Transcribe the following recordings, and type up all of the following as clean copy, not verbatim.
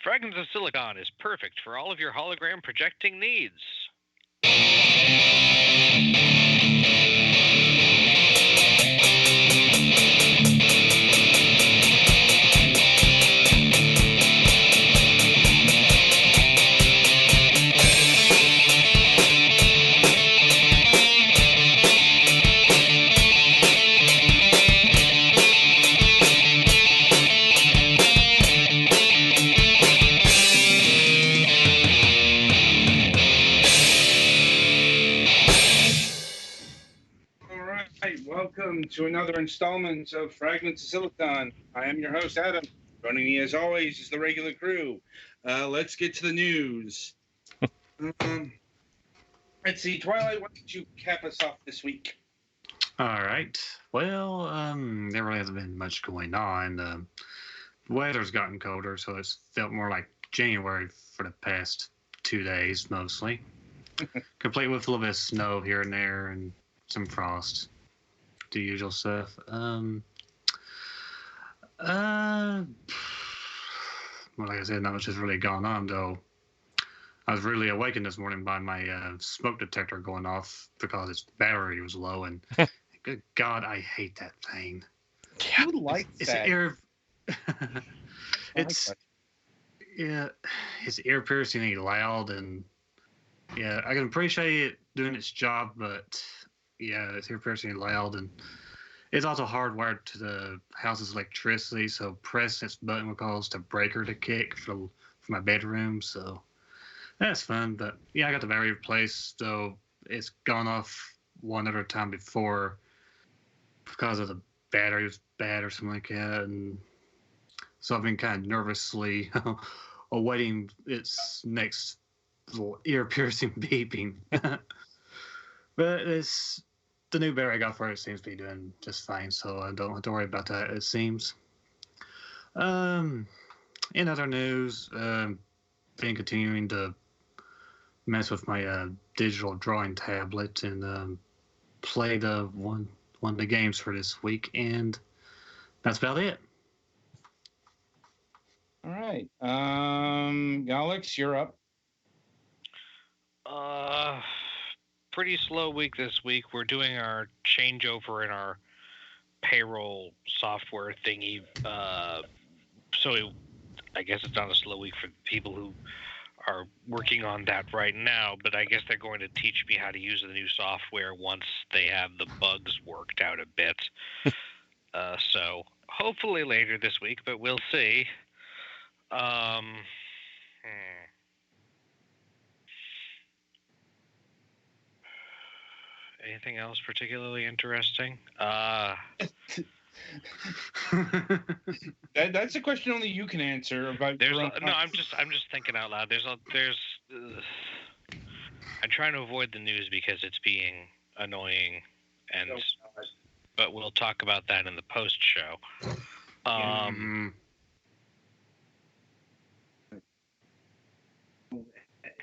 Fragments of Silicon is perfect for all of your hologram projecting needs. Welcome to another installment of Fragments of Silicon. I am your host, Adam. Joining me, as always, is the regular crew. Let's get to the news. Let's see, Twilight, why don't you cap us off this week? All right. Well, there really hasn't been much going on. The weather's gotten colder, so it's felt more like January for the past 2 days, mostly. Complete with a little bit of snow here and there and some frost. The usual stuff. Well, like I said, not much has really gone on, though. I was really awakened this morning by my smoke detector going off because its battery was low, and good God, I hate that thing. Yeah. Who likes that? It's ear piercingly loud, and yeah, I can appreciate it doing its job, but yeah, it's ear piercingly loud, and it's also hardwired to the house's electricity, so pressing its button will cause the breaker to kick for my bedroom, so that's fun. But yeah, I got the battery replaced, so it's gone off one other time before because of the battery was bad or something like that, and so I've been kind of nervously awaiting its next little ear-piercing beeping. But it's the new battery I got for it seems to be doing just fine, so I don't have to worry about that, it seems. In other news, been continuing to mess with my digital drawing tablet and play one of the games for this week, and that's about it. All right. Alex, you're up. Pretty slow week this week. We're doing our changeover in our payroll software thingy. So I guess it's not a slow week for people who are working on that right now, but I guess they're going to teach me how to use the new software once they have the bugs worked out a bit. So hopefully later this week, but we'll see. Anything else particularly interesting? That's a question only you can answer. About I'm just thinking out loud. I'm trying to avoid the news because it's being annoying, but we'll talk about that in the post show.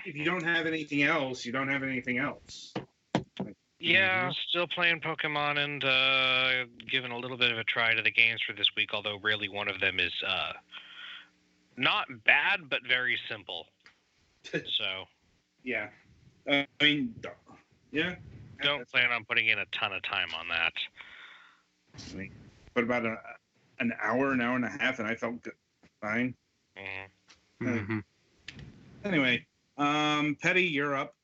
If you don't have anything else, you don't have anything else. Yeah, still playing Pokemon and giving a little bit of a try to the games for this week, although really one of them is not bad, but very simple. So. Yeah. I mean, yeah. Don't plan on putting in a ton of time on that. I mean, but about an hour and a half, and I felt good. Fine. Anyway, Petty, you're up.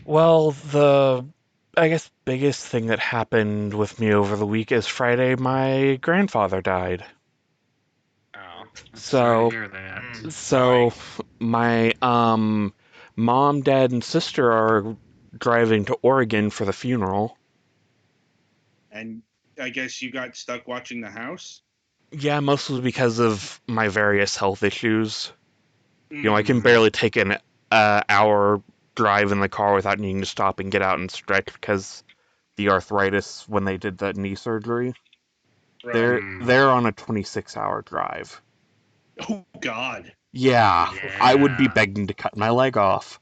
Well, I guess biggest thing that happened with me over the week is Friday my grandfather died. Oh. So, sorry to hear that. So my mom, dad, and sister are driving to Oregon for the funeral. And I guess you got stuck watching the house? Yeah, mostly because of my various health issues. You know, I can barely take an hour drive in the car without needing to stop and get out and stretch because the arthritis when they did that knee surgery. Right. They're on a 26-hour drive. Oh, God. Yeah, I would be begging to cut my leg off.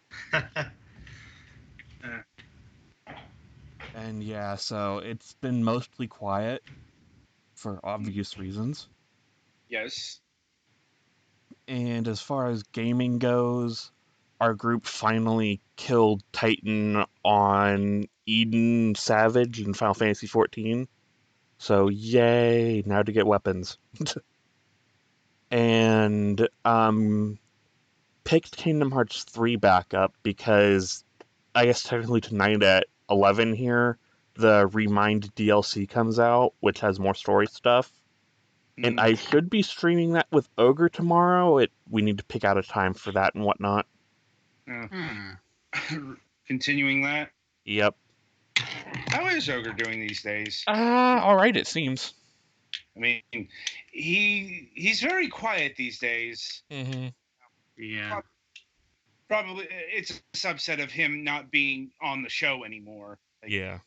And yeah, so it's been mostly quiet for obvious reasons. Yes. And as far as gaming goes, our group finally killed Titan on Eden Savage in Final Fantasy XIV. So yay, now to get weapons. And picked Kingdom Hearts 3 back up because I guess technically tonight at 11 here, the Remind DLC comes out, which has more story stuff. And I should be streaming that with Ogre tomorrow. We need to pick out a time for that and whatnot. Continuing that. Yep. How is Ogre doing these days? All right, it seems. I mean, he's very quiet these days. Mm-hmm. Yeah. Probably it's a subset of him not being on the show anymore. Yeah.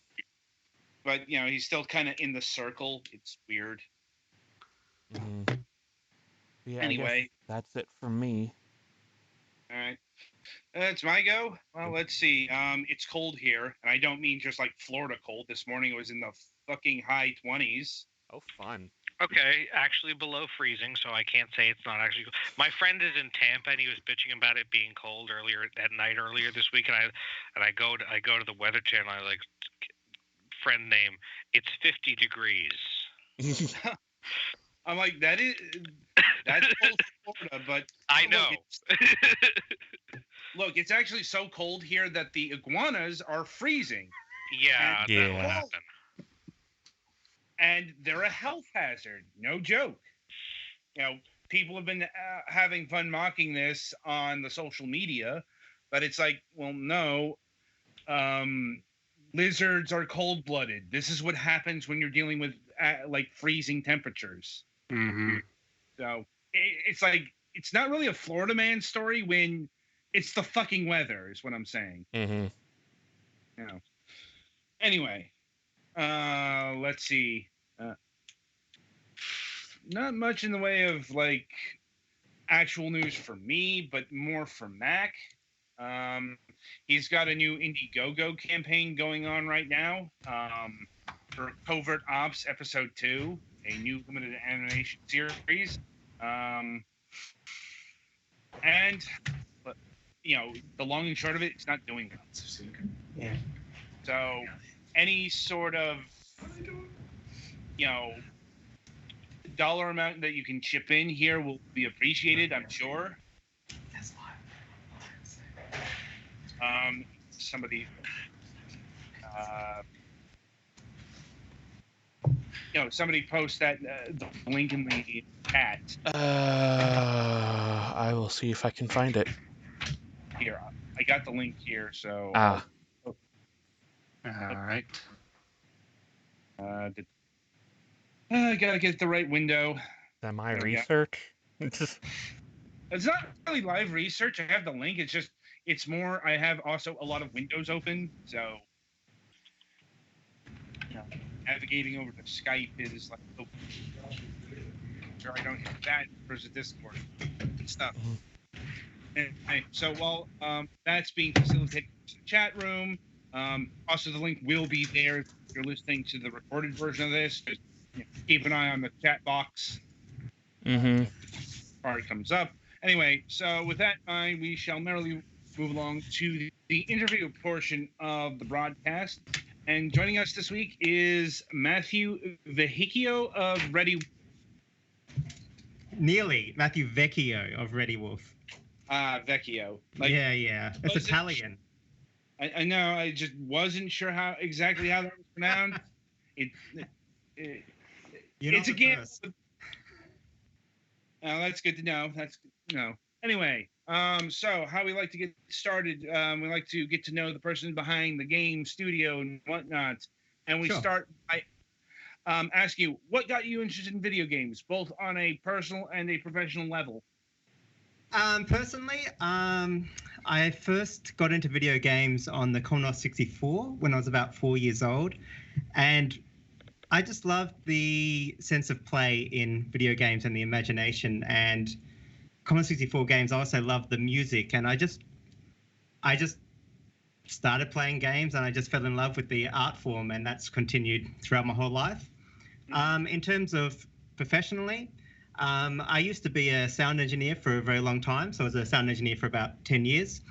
But he's still kind of in the circle. It's weird. Mm-hmm. Yeah. Anyway, that's it for me. All right. It's my go. Well, let's see. It's cold here, and I don't mean just like Florida cold. This morning it was in the fucking high 20s. Oh, fun. Okay, actually below freezing, so I can't say it's not actually cold. My friend is in Tampa, and he was bitching about it being cold earlier this week, and I go to the Weather Channel. I like, friend name. It's 50 degrees. I'm like, that's cold for Florida, but I know. Look, it's actually so cold here that the iguanas are freezing. Yeah, that will happen. And they're a health hazard. No joke. People have been having fun mocking this on the social media, but it's like, well, no. Lizards are cold-blooded. This is what happens when you're dealing with like freezing temperatures. Mm-hmm. So it's like, it's not really a Florida man story when it's the fucking weather is what I'm saying. Mm-hmm. Anyway, let's see. Not much in the way of like actual news for me, but more for Mac. He's got a new Indiegogo campaign going on right now for Covert Ops Episode 2, a new limited animation series. And the long and short of it, it's not doing well. Yeah. So any sort of dollar amount that you can chip in here will be appreciated, I'm sure. Somebody somebody post that the link in the chat. I will see if I can find it. Here, I got the link here, so. All right. I gotta get the right window. Is that my research? It's not really live research. I have the link. It's more. I have also a lot of windows open, so navigating over to Skype is like, oh, sure I don't have that versus Discord and stuff. Anyway, so while that's being facilitated in the chat room, also the link will be there if you're listening to the recorded version of this. Just keep an eye on the chat box. Mm-hmm. Part comes up. Anyway, so with that in mind, we shall merrily move along to the interview portion of the broadcast. And joining us this week is Matthew Vecchio of Ready. Nearly. Matthew Vecchio of Ready Wolf. Vecchio. Yeah. It's Italian. I know. I just wasn't sure exactly how that was pronounced. It's again. That's good to know. Anyway, so how we like to get started, we like to get to know the person behind the game studio and whatnot. And we start by asking you, what got you interested in video games, both on a personal and a professional level? Personally, I first got into video games on the Commodore 64 when I was about 4 years old. And I just loved the sense of play in video games and the imagination. And Commodore 64 games, I also loved the music. And I just started playing games and I just fell in love with the art form, and that's continued throughout my whole life. In terms of professionally, I used to be a sound engineer for a very long time. So I was a sound engineer for about 10 years.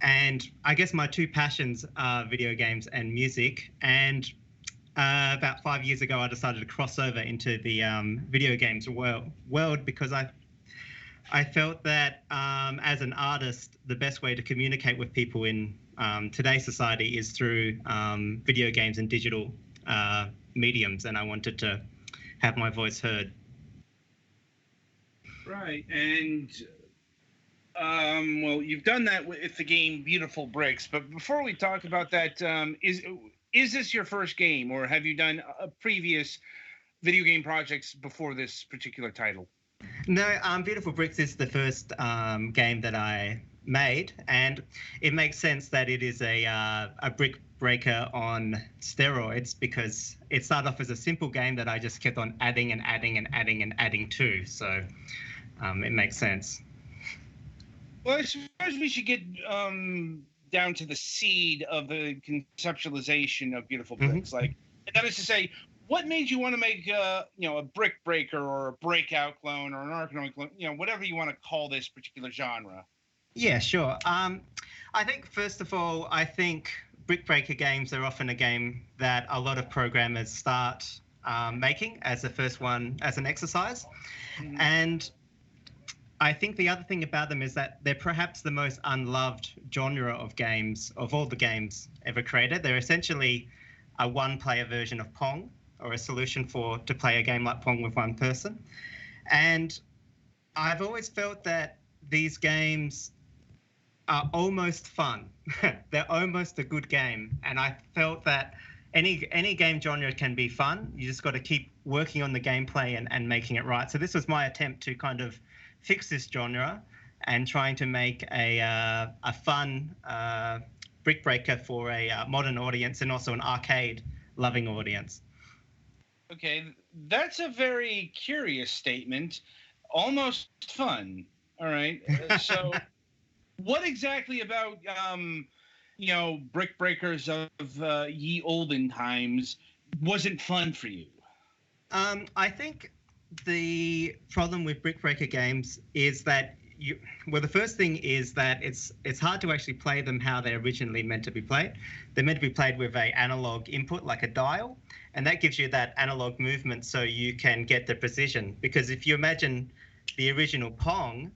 And I guess my two passions are video games and music. And about 5 years ago, I decided to cross over into the video games world because I felt that as an artist, the best way to communicate with people in today's society is through video games and digital mediums. And I wanted to have my voice heard. Right, and well, you've done that with the game Beautiful Bricks. But before we talk about that, is this your first game, or have you done previous video game projects before this particular title? No, Beautiful Bricks is the first game that I made, and it makes sense that it is a brick breaker on steroids because it started off as a simple game that I just kept on adding and adding and adding and adding to. So it makes sense. Well, I suppose we should get down to the seed of the conceptualization of Beautiful Bricks. Like, that is to say, what made you want to make a brick breaker or a breakout clone or an Arkanoid clone, whatever you want to call this particular genre? Yeah, sure. I think first of all, I think brick breaker games are often a game that a lot of programmers start making as the first one as an exercise, and I think the other thing about them is that they're perhaps the most unloved genre of games of all the games ever created. They're essentially a one-player version of Pong, or a solution to play a game like Pong with one person. And I've always felt that these games are almost fun. They're almost a good game. And I felt that any game genre can be fun. You just got to keep working on the gameplay and making it right. So this was my attempt to kind of fix this genre and trying to make a fun brick breaker for a modern audience and also an arcade-loving audience. Okay, that's a very curious statement. Almost fun. All right. So, what exactly about brick breakers of ye olden times wasn't fun for you? I think the problem with brick breaker games is that the first thing is that it's hard to actually play them how they're originally meant to be played. They're meant to be played with an analog input like a dial, and that gives you that analog movement so you can get the precision. Because if you imagine the original Pong,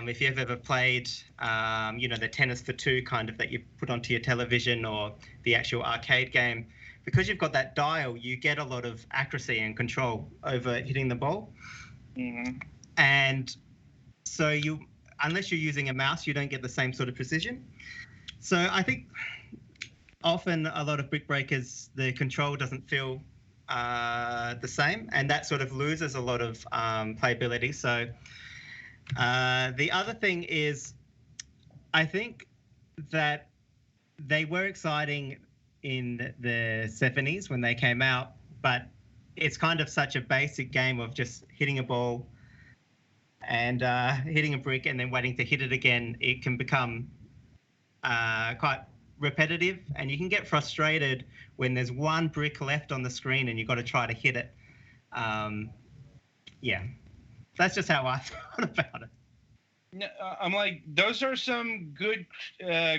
if you've ever played, the tennis for two kind of that you put onto your television or the actual arcade game, because you've got that dial, you get a lot of accuracy and control over hitting the ball. And so unless you're using a mouse, you don't get the same sort of precision. So I think often a lot of brick breakers, the control doesn't feel the same, and that sort of loses a lot of playability. So the other thing is, I think that they were exciting in the 70s when they came out, but it's kind of such a basic game of just hitting a ball and hitting a brick and then waiting to hit it again. It can become quite repetitive, and you can get frustrated when there's one brick left on the screen and you've got to try to hit it. Yeah, that's just how I thought about it. I'm like, those are some good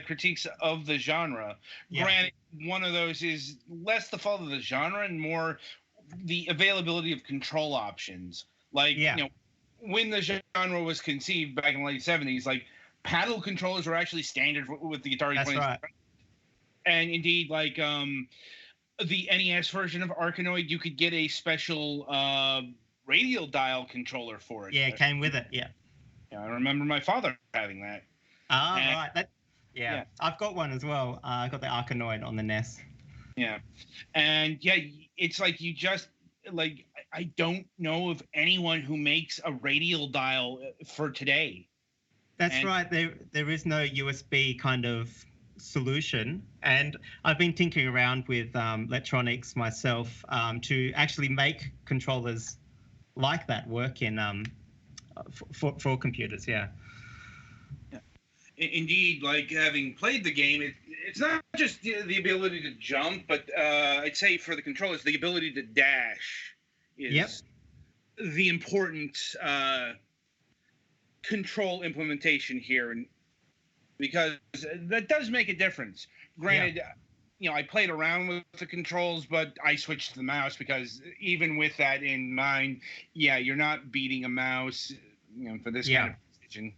critiques of the genre. Yeah. Granted, one of those is less the fault of the genre and more the availability of control options. Like, when the genre was conceived back in the late 70s, like, paddle controllers were actually standard with the Atari 2600. Right. And indeed, like, the NES version of Arkanoid, you could get a special radial dial controller for it. Yeah, it came with it, yeah. I remember my father having that. Right. Yeah, I've got one as well. I got the Arkanoid on the NES. Yeah. And, it's like you just, like, I don't know of anyone who makes a radial dial for today. That's right. There is no USB kind of solution. And I've been tinkering around with electronics myself to actually make controllers like that work in for computers. Yeah. Indeed, like, having played the game, it's not just the ability to jump, but I'd say for the controllers, the ability to dash is the important control implementation here, and because that does make a difference. Granted, I played around with the controls, but I switched to the mouse because even with that in mind, you're not beating a mouse, for this kind of position.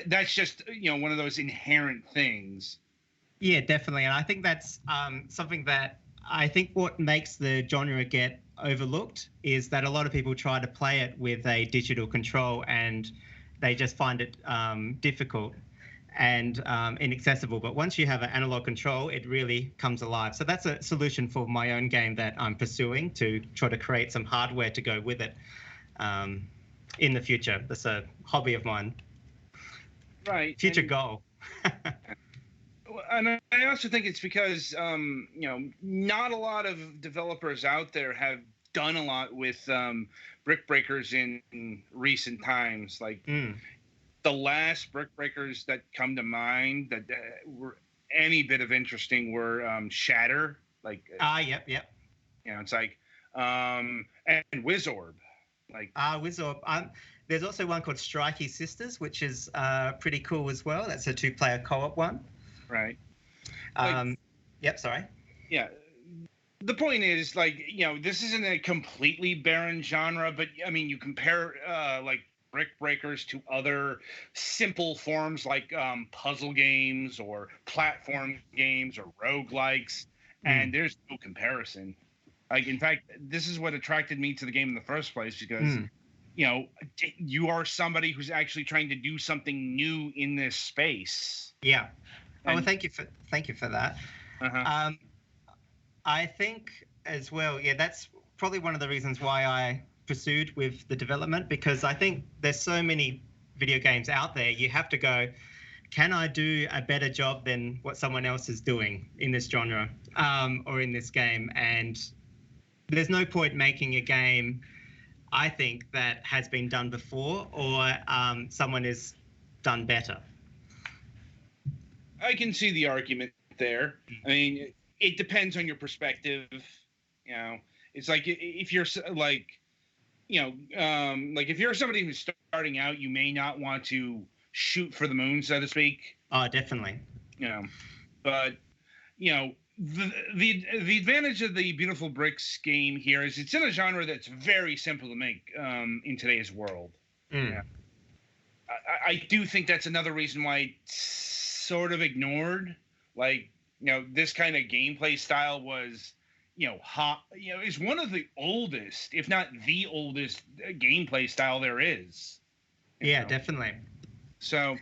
That's just one of those inherent things. Yeah, definitely, and I think that's something that I think what makes the genre get overlooked is that a lot of people try to play it with a digital control and they just find it difficult and inaccessible. But once you have an analog control, it really comes alive. So that's a solution for my own game that I'm pursuing, to try to create some hardware to go with it in the future. That's a hobby of mine. Right. Future goal. And I also think it's because not a lot of developers out there have done a lot with brick breakers in recent times. Like the last brick breakers that come to mind that were any bit of interesting were Shatter. Like yep. It's like and Wizorb. Like Wizorb. There's also one called Strikey Sisters, which is pretty cool as well. That's a 2-player co-op one. Right. Yep. Sorry. Yeah. The point is, this isn't a completely barren genre, but I mean, you compare brick breakers to other simple forms like puzzle games or platform games or roguelikes, and there's no comparison. Like, in fact, this is what attracted me to the game in the first place, because you are somebody who's actually trying to do something new in this space. Yeah. Well, thank you for that. Uh-huh. I think as well, that's probably one of the reasons why I pursued with the development, because I think there's so many video games out there. You have to go, can I do a better job than what someone else is doing in this genre or in this game? And there's no point making a game, I think, that has been done before or someone has done better. I can see the argument there. I mean, it depends on your perspective. It's like if you're if you're somebody who's starting out, you may not want to shoot for the moon, so to speak. Oh, definitely. But the advantage of the Beautiful Bricks game here is it's in a genre that's very simple to make in today's world. I do think that's another reason why it's sort of ignored. This kind of gameplay style was is one of the oldest, if not the oldest, gameplay style there is. Definitely. So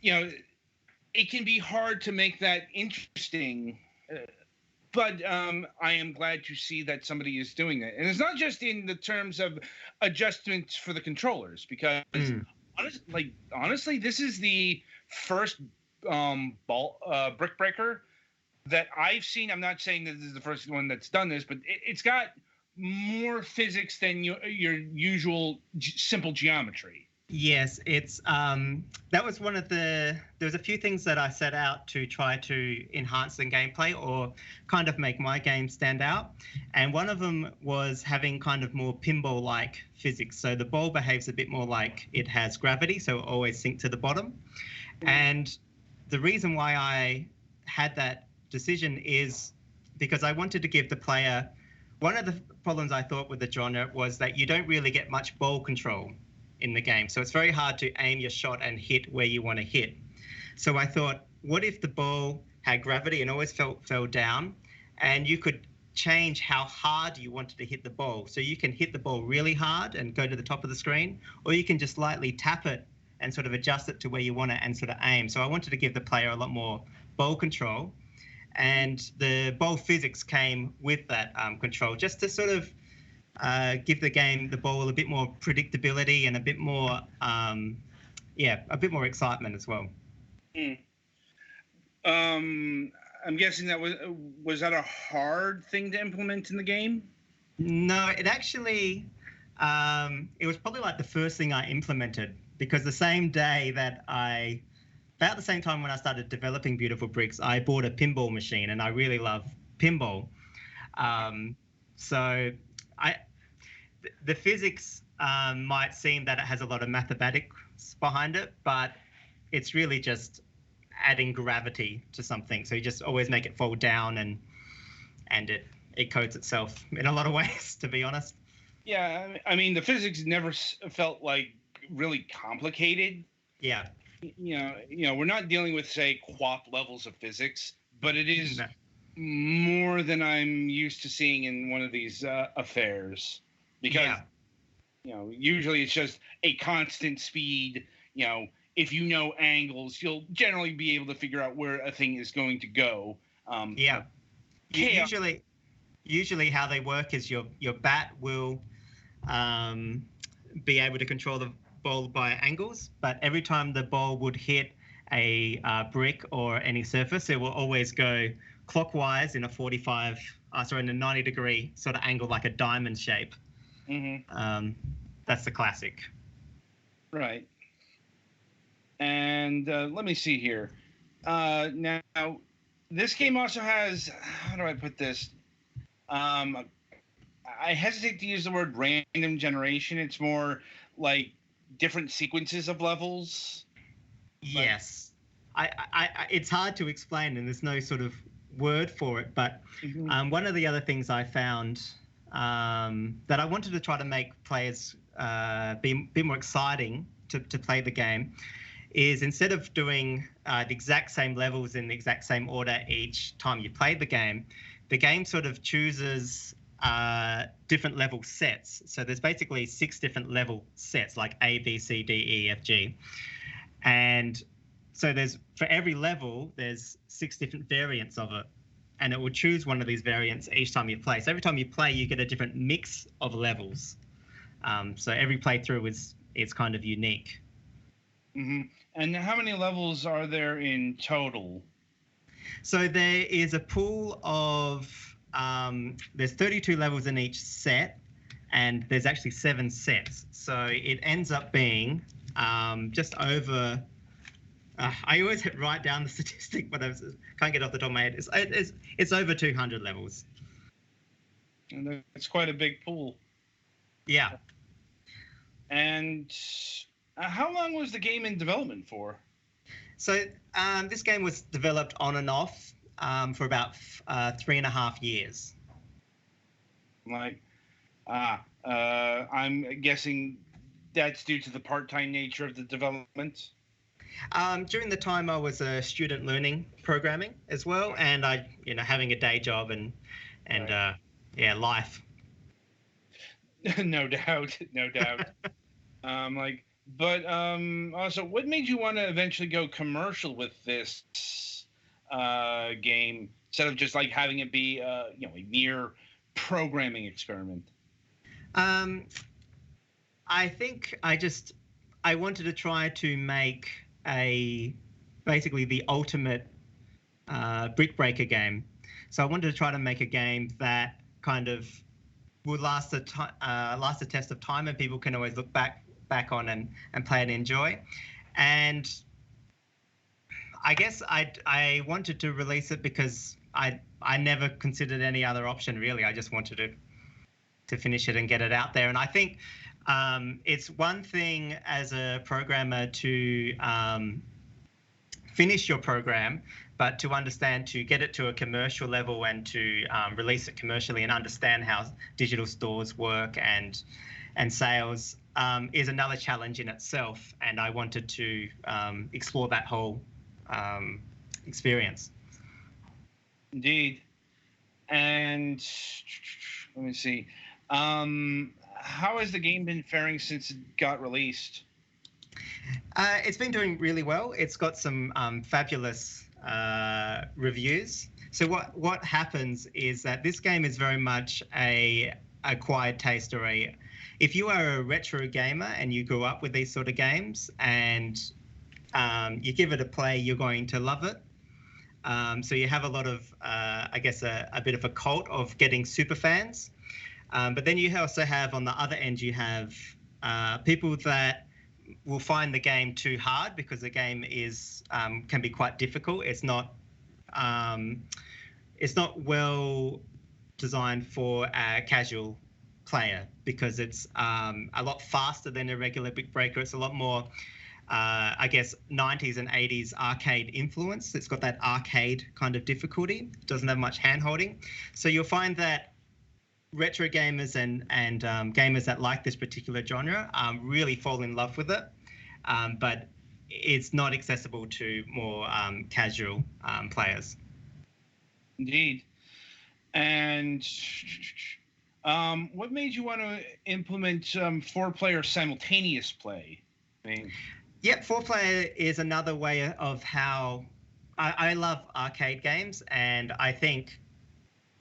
it can be hard to make that interesting, but I am glad to see that somebody is doing that. And it's not just in the terms of adjustments for the controllers, because honestly, this is the first brick breaker that I've seen. I'm not saying that this is the first one that's done this, but it's got more physics than your usual simple geometry. Yes, it's that was one of there was a few things that I set out to try to enhance the gameplay or kind of make my game stand out. And one of them was having kind of more pinball-like physics. So the ball behaves a bit more like it has gravity, so it always sinks to the bottom. And the reason why I had that decision is because I wanted to give the player, one of the problems I thought with the genre was that you don't really get much ball control in the game. So it's very hard to aim your shot and hit where you want to hit. So I thought, what if the ball had gravity and always fell down, and you could change how hard you wanted to hit the ball. So you can hit the ball really hard and go to the top of the screen, or you can just lightly tap it and sort of adjust it to where you want it and sort of aim. So I wanted to give the player a lot more ball control, and the ball physics came with that control, just to sort of give the game, the ball, a bit more predictability and a bit more, a bit more excitement as well. I'm guessing that was that a hard thing to implement in the game? No, it actually, it was probably like the first thing I implemented, because the same day that about the same time when I started developing Beautiful Bricks, I bought a pinball machine, and I really love pinball. So the physics might seem that it has a lot of mathematics behind it, but it's really just adding gravity to something. So you just always make it fall down, and it coats itself in a lot of ways, to be honest. Yeah, I mean, the physics never felt like really complicated. Yeah. We're not dealing with, say, QWOP levels of physics, but it is No. more than I'm used to seeing in one of these affairs. Because, usually it's just a constant speed. If you know angles, you'll generally be able to figure out where a thing is going to go. Yeah. Usually how they work is your bat will be able to control the ball by angles, but every time the ball would hit a brick or any surface, it will always go clockwise in a 90-degree sort of angle, like a diamond shape. Mm-hmm. That's the classic. Right. And let me see here. Now, this game also has, how do I put this? I hesitate to use the word random generation. It's more like different sequences of levels. Yes. It's hard to explain, and there's no sort of word for it. But one of the other things I found that I wanted to try to make players be a bit more exciting to play the game is, instead of doing the exact same levels in the exact same order each time you play the game sort of chooses different level sets. So there's basically 6 different level sets, like A, B, C, D, E, F, G. And so for every level, there's 6 different variants of it. And it will choose one of these variants each time you play. So every time you play, you get a different mix of levels. So every playthrough is kind of unique. Mm-hmm. And how many levels are there in total? So there is a pool of there's 32 levels in each set, and there's actually 7 sets. So it ends up being just over. I always write down the statistic, but I can't get off the top of my head. It's over 200 levels. And it's quite a big pool. Yeah. And how long was the game in development for? So this game was developed on and off for about 3.5 years. I'm guessing that's due to the part-time nature of the development. During the time, I was a student learning programming as well, and I, having a day job and right. Life. No doubt. Also, what made you want to eventually go commercial with this game instead of just like having it be a mere programming experiment? I think I wanted to try to make basically the ultimate brick breaker game. So I wanted to try to make a game that kind of would last the test of time, and people can always look back on and play and enjoy. And I guess I wanted to release it because I never considered any other option, really. I just wanted to finish it and get it out there. And I think it's one thing as a programmer to finish your program, but to understand, to get it to a commercial level and to release it commercially and understand how digital stores work and sales is another challenge in itself. And I wanted to explore that whole experience. Indeed. And let me see. How has the game been faring since it got released? It's been doing really well. It's got some fabulous reviews. So what happens is that this game is very much a acquired taste, or if you are a retro gamer and you grew up with these sort of games and you give it a play, you're going to love it. So you have a lot of, I guess, a bit of a cult of getting super fans. But then you also have, on the other end, you have people that will find the game too hard because the game can be quite difficult. It's not well designed for casual player because it's a lot faster than a regular Brick Breaker. It's a lot more, I guess, 90s and 80s arcade influence. It's got that arcade kind of difficulty. It doesn't have much hand-holding. So you'll find that retro gamers and gamers that like this particular genre really fall in love with it. But it's not accessible to more casual players. Indeed. And what made you want to implement 4-player simultaneous play? I mean, Yep, 4-player is another way of how I love arcade games, and I think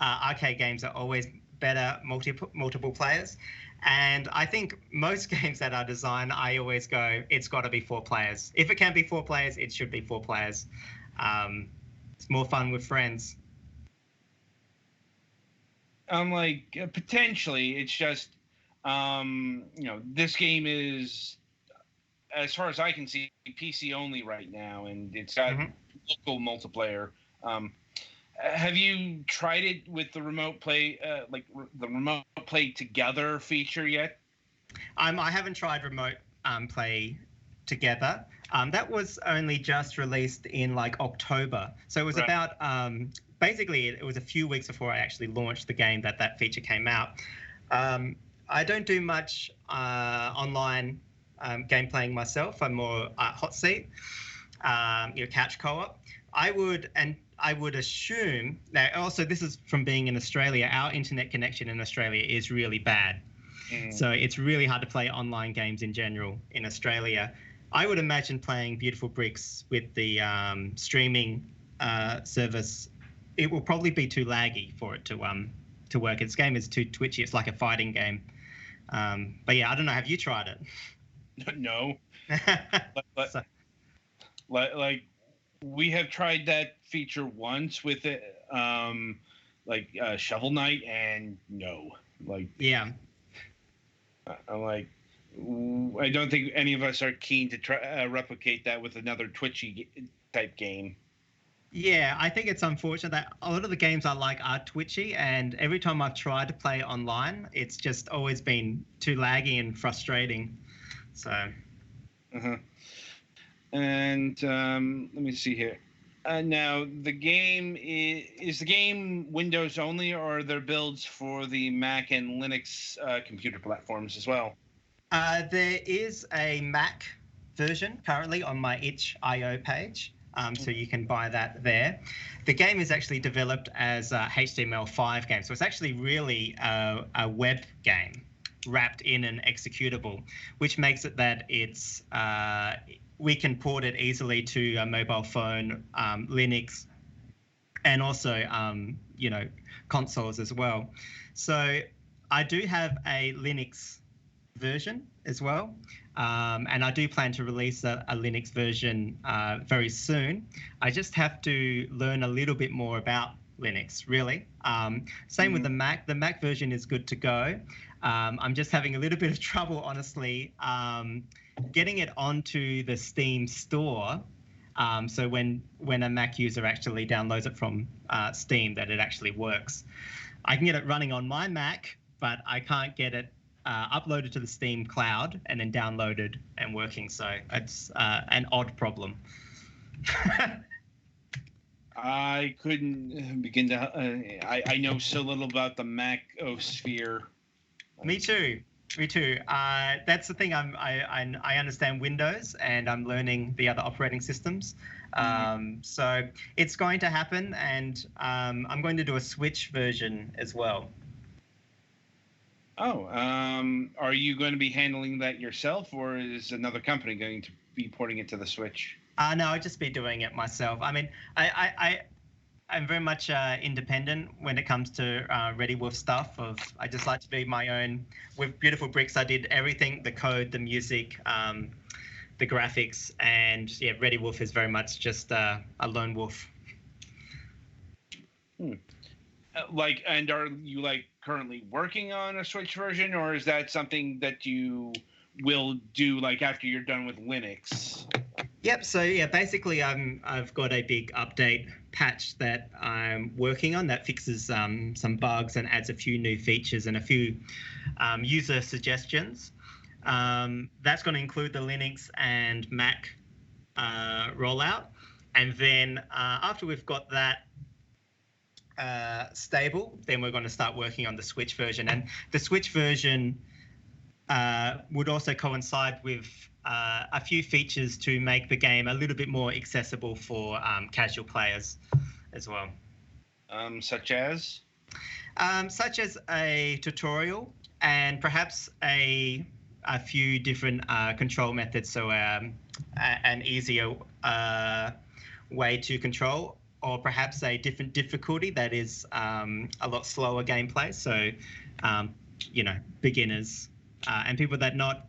arcade games are always better multiple players. And I think most games that are designed, I always go, it's got to be 4 players. If it can be 4 players, it should be 4 players. It's more fun with friends. I'm like, potentially, it's just, this game is, as far as I can see, PC only right now, and it's got local multiplayer. Have you tried it with the remote play, the remote play together feature yet? I haven't tried remote play together. That was only just released in like October, so it was about basically it was a few weeks before I actually launched the game that feature came out. I don't do much online game playing myself. I'm more hot seat, couch co-op. I would assume that also this is from being in Australia. Our internet connection in Australia is really bad. So it's really hard to play online games in general in Australia. I would imagine playing Beautiful Bricks with the streaming service, it will probably be too laggy for it to work. This game is too twitchy. It's like a fighting game. But yeah, I don't know. Have you tried it? No. but like we have tried that feature once with it, Shovel Knight, and no. Yeah. I'm like, I don't think any of us are keen to try replicate that with another twitchy type game. Yeah, I think it's unfortunate that a lot of the games I like are twitchy, and every time I've tried to play online, it's just always been too laggy and frustrating. So. And let me see here. Now, the game is the game Windows only, or are there builds for the Mac and Linux computer platforms as well? There is a Mac version currently on my itch.io page, so you can buy that there. The game is actually developed as a HTML5 game, so it's actually really a web game wrapped in an executable, which makes it that it's we can port it easily to a mobile phone, Linux, and also consoles as well. So I do have a Linux version as well, and I do plan to release a Linux version very soon. I just have to learn a little bit more about Linux, really. Same with the Mac. The Mac version is good to go. I'm just having a little bit of trouble, honestly, getting it onto the Steam store. So when a Mac user actually downloads it from Steam, that it actually works. I can get it running on my Mac, but I can't get it uploaded to the Steam cloud and then downloaded and working. So it's an odd problem. I couldn't begin to. I know so little about the Mac-osphere. Me too. That's the thing. I understand Windows, and I'm learning the other operating systems. So it's going to happen, and I'm going to do a Switch version as well. Oh, are you going to be handling that yourself, or is another company going to be porting it to the Switch? No, I'll just be doing it myself. I mean, I'm very much independent when it comes to Ready Wolf stuff. I just like to be my own. With Beautiful Bricks, I did everything: the code, the music, the graphics, and yeah, Ready Wolf is very much just a lone wolf. And are you currently working on a Switch version, or is that something that you will do after you're done with Linux? Yep. So yeah, basically, I've got a big update patch that I'm working on that fixes some bugs and adds a few new features and a few user suggestions. That's going to include the Linux and Mac rollout, and then after we've got that stable, then we're going to start working on the Switch version. And the Switch version would also coincide with a few features to make the game a little bit more accessible for casual players as well. Such as? Such as a tutorial and perhaps a few different control methods, so an easier way to control, or perhaps a different difficulty that is a lot slower gameplay. So, beginners and people that not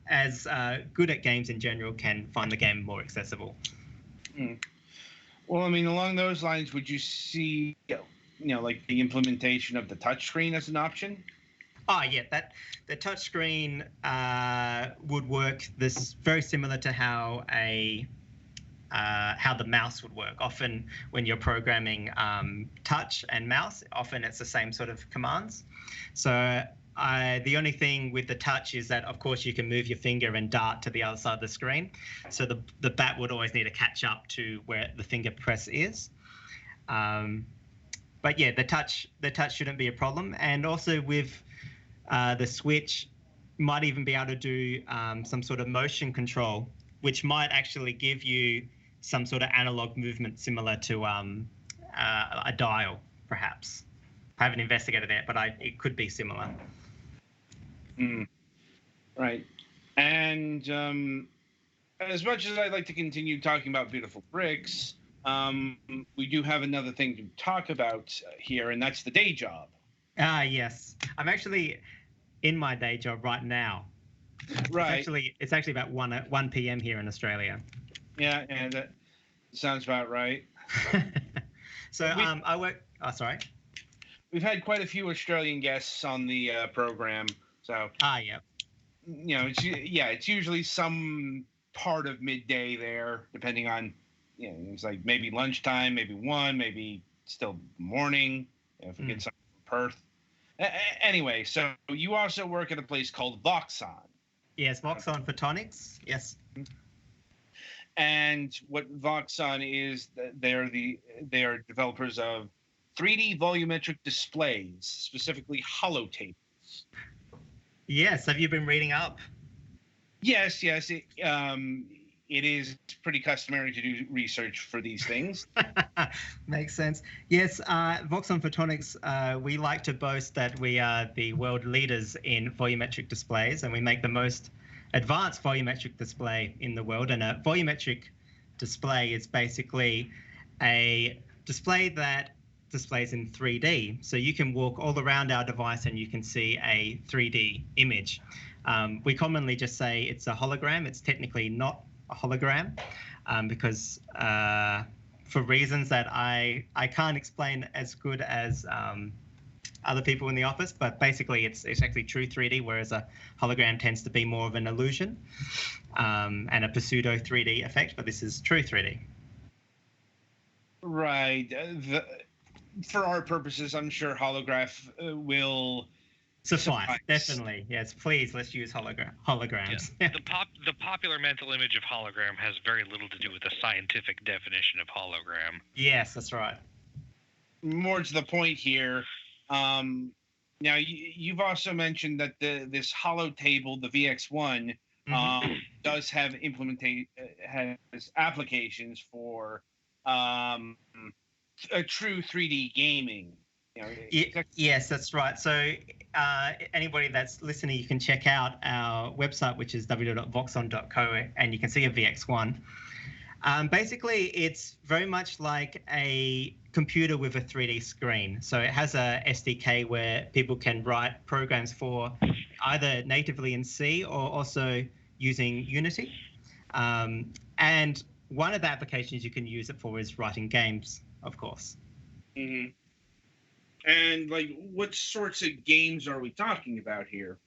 as good at games in general can find the game more accessible. Well, I mean, along those lines, would you see, like the implementation of the touchscreen as an option? Oh yeah, that the touchscreen would work this very similar to how the mouse would work. Often when you're programming touch and mouse, often it's the same sort of commands. So the only thing with the touch is that, of course, you can move your finger and dart to the other side of the screen. So the bat would always need to catch up to where the finger press is. But yeah, the touch shouldn't be a problem. And also with the Switch, might even be able to do some sort of motion control, which might actually give you some sort of analog movement similar to a dial, perhaps. I haven't investigated that, but it could be similar. Right. And as much as I'd like to continue talking about beautiful bricks, we do have another thing to talk about here, and that's the day job. Yes. I'm actually in my day job right now. Right. It's actually about 1 p.m. here in Australia. Yeah, that sounds about right. So I work. Oh, sorry. We've had quite a few Australian guests on the program, so. Yeah. It's usually some part of midday there, depending on, it's like maybe lunchtime, maybe 1, maybe still morning. If we get something from Perth. Anyway, so you also work at a place called Voxon. Yes, Voxon Photonics. Yes. And what Voxon is, they are developers of 3D volumetric displays, specifically holotape. Yes. Have you been reading up? Yes. It is pretty customary to do research for these things. Makes sense. Yes, Voxon Photonics, we like to boast that we are the world leaders in volumetric displays, and we make the most advanced volumetric display in the world. And a volumetric display is basically a display that displays in 3D. So you can walk all around our device and you can see a 3D image. We commonly just say it's a hologram. It's technically not a hologram because for reasons that I can't explain as good as other people in the office, but basically it's actually true 3D, whereas a hologram tends to be more of an illusion and a pseudo 3D effect, but this is true 3D. Right. For our purposes, I'm sure holograph will suffice. Definitely. Yes, please, let's use holograms. Yeah. The popular mental image of hologram has very little to do with the scientific definition of hologram. Yes, that's right. More to the point here, now you've also mentioned that this holo table, the VX1, does have has applications for a true 3D gaming. Yes, that's right. So anybody that's listening, you can check out our website, which is www.voxon.co, and you can see a VX1. Basically, it's very much like a computer with a 3D screen. So it has a SDK where people can write programs for either natively in C or also using Unity. And one of the applications you can use it for is writing games, of course. Mm-hmm. And like, what sorts of games are we talking about here?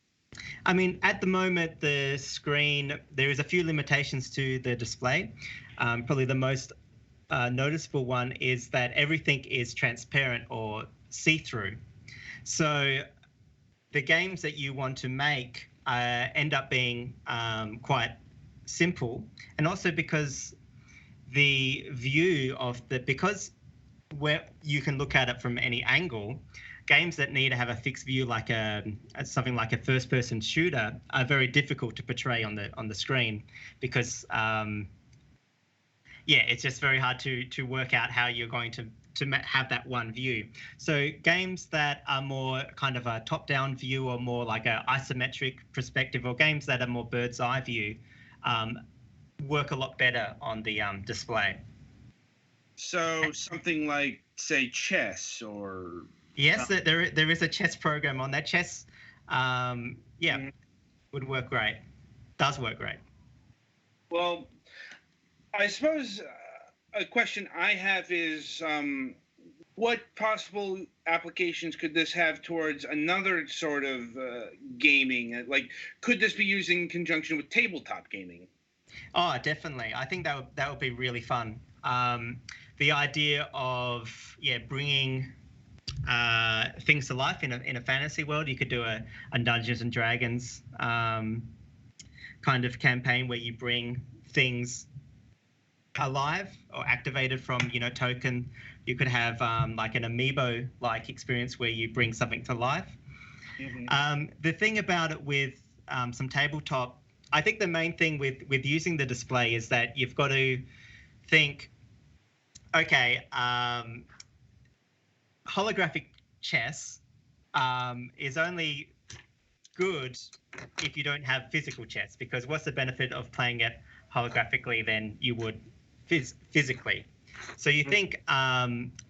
I mean, at the moment, the screen, there is a few limitations to the display. Probably the most noticeable one is that everything is transparent or see-through. So the games that you want to make end up being quite simple, and also because the view of because where you can look at it from any angle, games that need to have a fixed view, like something like a first-person shooter, are very difficult to portray on the screen because it's just very hard to work out how you're going to have that one view. So games that are more kind of a top-down view or more like a isometric perspective, or games that are more bird's eye view, work a lot better on the display. So something like, say, chess or... Yes, there is a chess program on that. Chess, would work great. Does work great. Well, I suppose a question I have is, what possible applications could this have towards another sort of gaming? Like, could this be used in conjunction with tabletop gaming? Oh, definitely. I think that would be really fun. The idea of bringing things to life in a fantasy world. You could do a Dungeons and Dragons kind of campaign where you bring things alive or activated from token. You could have like an amiibo like experience where you bring something to life. Mm-hmm. The thing about it with some tabletop, I think the main thing with using the display is that you've got to think, okay, holographic chess is only good if you don't have physical chess, because what's the benefit of playing it holographically than you would physically? So you think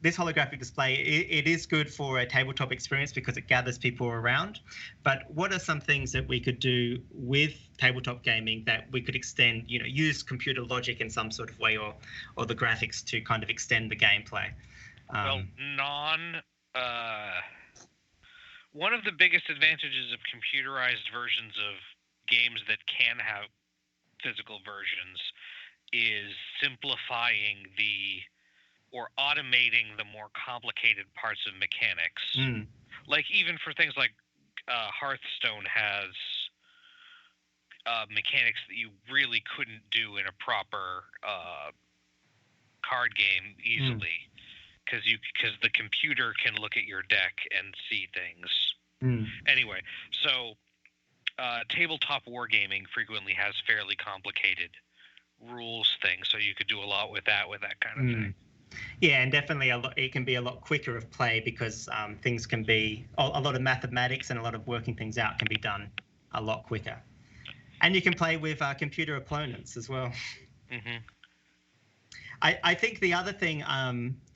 this holographic display, it is good for a tabletop experience because it gathers people around. But what are some things that we could do with tabletop gaming that we could extend, use computer logic in some sort of way, or the graphics to kind of extend the gameplay? One of the biggest advantages of computerized versions of games that can have physical versions is simplifying or automating the more complicated parts of mechanics. Like, even for things like Hearthstone has mechanics that you really couldn't do in a proper card game easily. Because the computer can look at your deck and see things. Anyway, so tabletop wargaming frequently has fairly complicated rules things, so you could do a lot with that kind of thing. Yeah, and definitely it can be a lot quicker of play because things can be a lot of mathematics and a lot of working things out can be done a lot quicker, and you can play with computer opponents as well. Mm-hmm. I think the other thing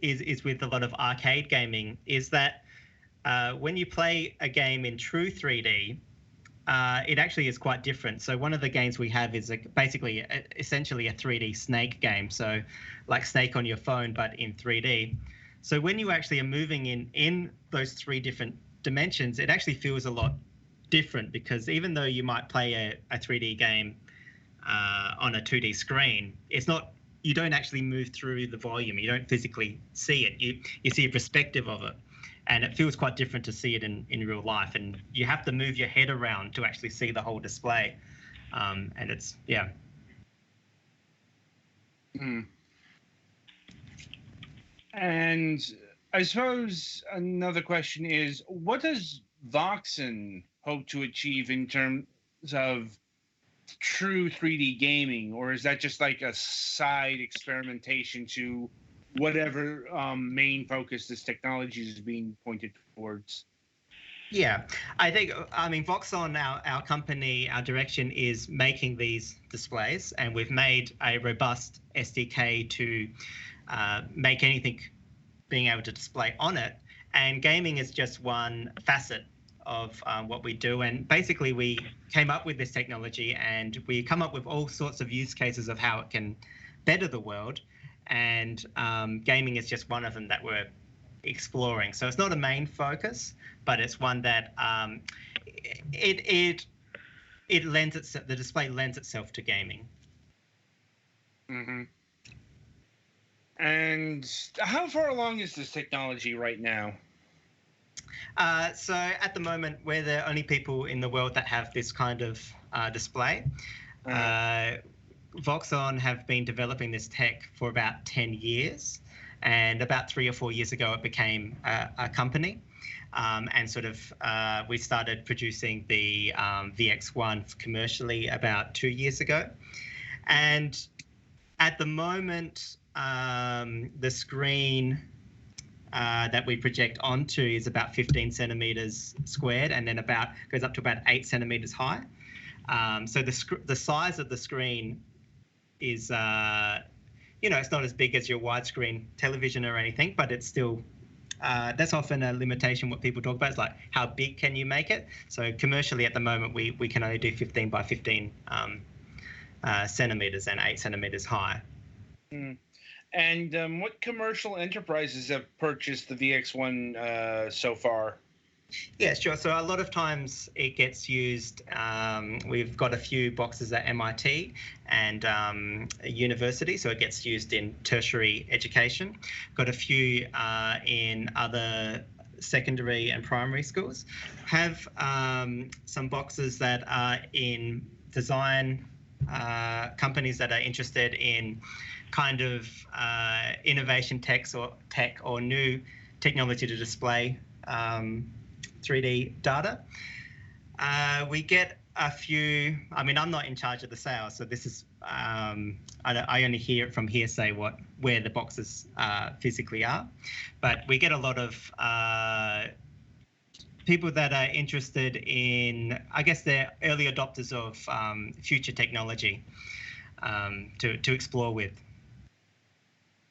is with a lot of arcade gaming is that when you play a game in true 3D, it actually is quite different. So one of the games we have is essentially a 3D Snake game. So like Snake on your phone, but in 3D. So when you actually are moving in those three different dimensions, it actually feels a lot different, because even though you might play a 3D game on a 2D screen, you don't actually move through the volume. You don't physically see it. You see a perspective of it. And it feels quite different to see it in real life. And you have to move your head around to actually see the whole display. And it's, yeah. And I suppose another question is, what does Voxen hope to achieve in terms of true 3D gaming? Or is that just like a side experimentation to whatever main focus this technology is being pointed towards? Yeah, I mean, Voxon, our company, our direction is making these displays, and we've made a robust SDK to make anything being able to display on it. And gaming is just one facet of what we do. And basically, we came up with this technology, and we come up with all sorts of use cases of how it can better the world. And gaming is just one of them that we're exploring. So it's not a main focus, but it's one that it it lends itself. The display lends itself to gaming. Mm-hmm. And how far along is this technology right now? So at the moment, we're the only people in the world that have this kind of display. Voxon have been developing this tech for about 10 years, and about 3 or 4 years ago, it became a company. And sort of we started producing the VX1 commercially about 2 years ago. And at the moment, the screen that we project onto is about 15 centimeters squared, and then goes up to about 8 centimeters high. So the size of the screen is, it's not as big as your widescreen television or anything, but it's still, that's often a limitation. What people talk about is like, how big can you make it? So commercially at the moment, we can only do 15 by 15 centimeters and 8 centimeters high. Mm. And what commercial enterprises have purchased the VX1 so far? Yeah, sure. So a lot of times it gets used. We've got a few boxes at MIT and university, so it gets used in tertiary education. Got a few in other secondary and primary schools. Have some boxes that are in design companies that are interested in kind of innovation tech or new technology to display 3D data. We get a few. I mean, I'm not in charge of the sales, so this is I only hear it from hearsay where the boxes physically are. But we get a lot of people that are interested in, I guess, they're early adopters of future technology to explore with.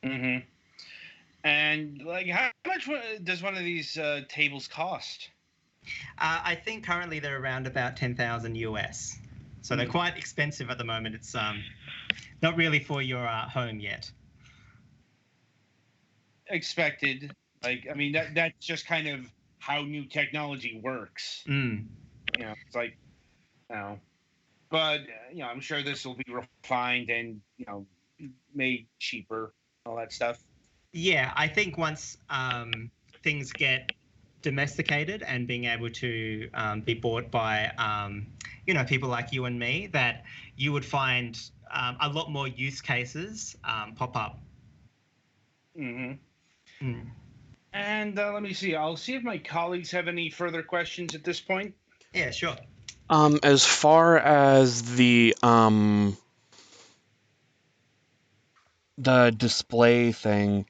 Mm-hmm. And like, how much does one of these tables cost? I think currently they're around about 10,000 US. So they're quite expensive at the moment. It's not really for your home yet. Expected. Like, I mean, that's just kind of how new technology works. Mm. You know, it's like, but I'm sure this will be refined and made cheaper, all that stuff. Yeah, I think once things get domesticated and being able to be bought by people like you and me, that you would find a lot more use cases pop up. Mm-hmm. Mm. And let me see. I'll see if my colleagues have any further questions at this point. Yeah, sure. As far as the display thing,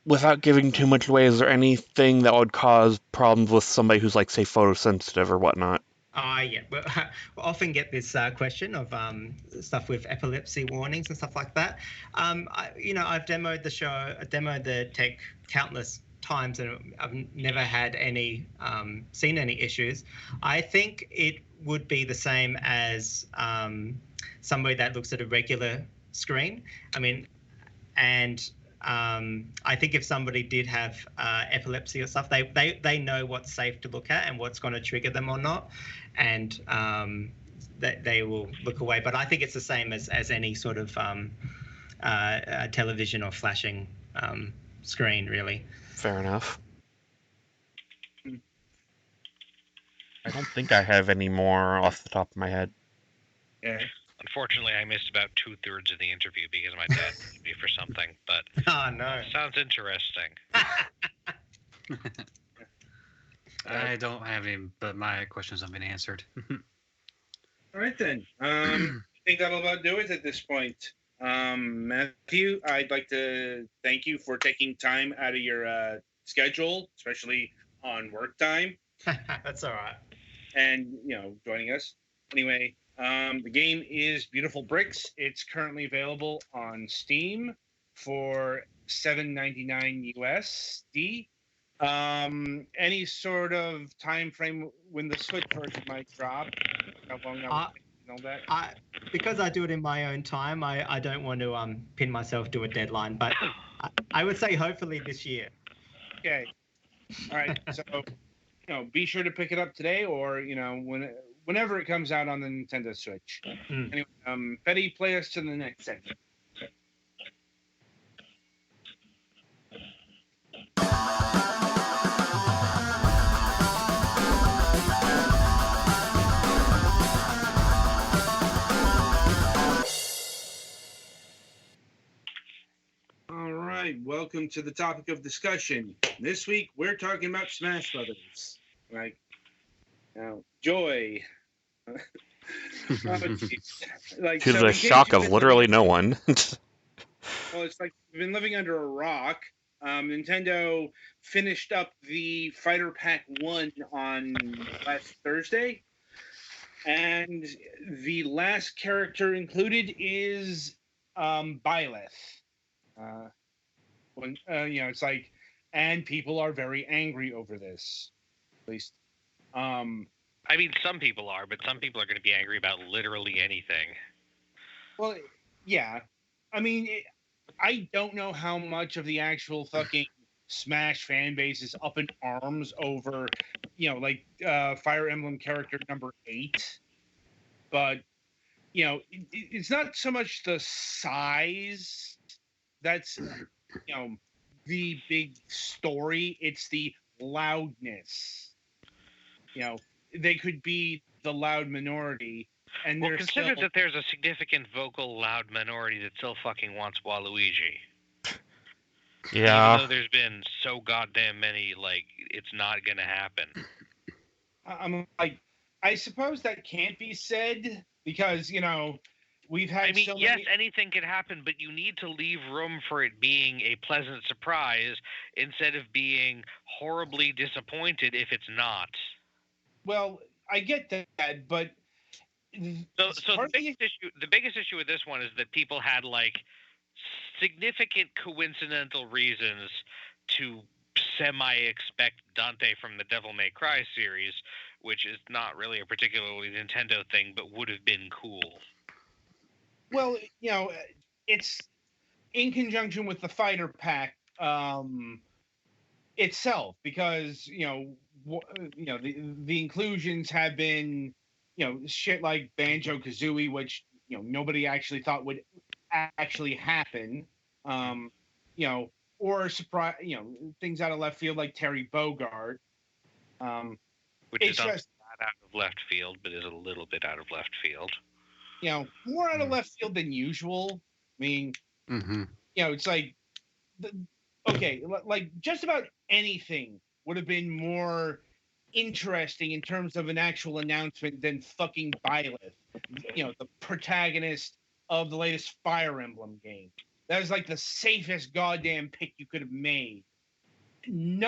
without giving too much away, is there anything that would cause problems with somebody who's, like, say, photosensitive or whatnot? Yeah. We'll often get this question of stuff with epilepsy warnings and stuff like that. I've demoed the tech countless times, and I've never had seen any issues. I think it would be the same as somebody that looks at a regular screen. I mean, and I think if somebody did have epilepsy or stuff, they know what's safe to look at and what's going to trigger them or not, and they will look away. But I think it's the same as any sort of television or flashing screen, really. Fair enough. I don't think I have any more off the top of my head. Yeah. Unfortunately, I missed about 2/3 of the interview because my dad needed me for something. But oh no, sounds interesting. I don't have any, but my questions have been answered. All right then. I think that'll about do it at this point. Matthew, I'd like to thank you for taking time out of your schedule, especially on work time. That's all right. And joining us. Anyway, the game is Beautiful Bricks. It's currently available on Steam for $7.99 USD. Any sort of time frame when the Switch version might drop? How long know that? Because I do it in my own time, I don't want to pin myself to a deadline, but I would say hopefully this year. Okay. All right. So be sure to pick it up today, or whenever it comes out on the Nintendo Switch. Anyway, Betty, play us to the next segment. All right, welcome to the topic of discussion. This week we're talking about Smash Brothers. Right now, Joy. Like, To so the in case shock you've of been literally living- no one. Well, it's like you've been living under a rock. Nintendo finished up the Fighter Pack 1 on last Thursday. And the last character included is Byleth. It's like, and people are very angry over this. At least. I mean, some people are, but some people are going to be angry about literally anything. Well, yeah. I mean, I don't know how much of the actual fucking Smash fan base is up in arms over, Fire Emblem character number 8. But, it's not so much the size that's, the big story. It's the loudness. They could be the loud minority. And well, they're consider still... that there's a significant vocal loud minority that still fucking wants Waluigi. Yeah. Even though there's been so goddamn many, like, it's not gonna happen. I'm like, I suppose that can't be said because, we've had yes, anything can happen, but you need to leave room for it being a pleasant surprise instead of being horribly disappointed if it's not. Well, I get that, but so the biggest issue with this one is that people had like significant coincidental reasons to semi-expect Dante from the Devil May Cry series, which is not really a particularly Nintendo thing, but would have been cool. Well, it's in conjunction with the Fighter Pack itself, because the inclusions have been shit like Banjo-Kazooie, which nobody actually thought would actually happen, or surprise, things out of left field like Terry Bogard, which is not out of left field, but is a little bit out of left field. More out of left field than usual. I mean, it's like, like just about anything would have been more interesting in terms of an actual announcement than fucking Byleth, the protagonist of the latest Fire Emblem game. That was like the safest goddamn pick you could have made. And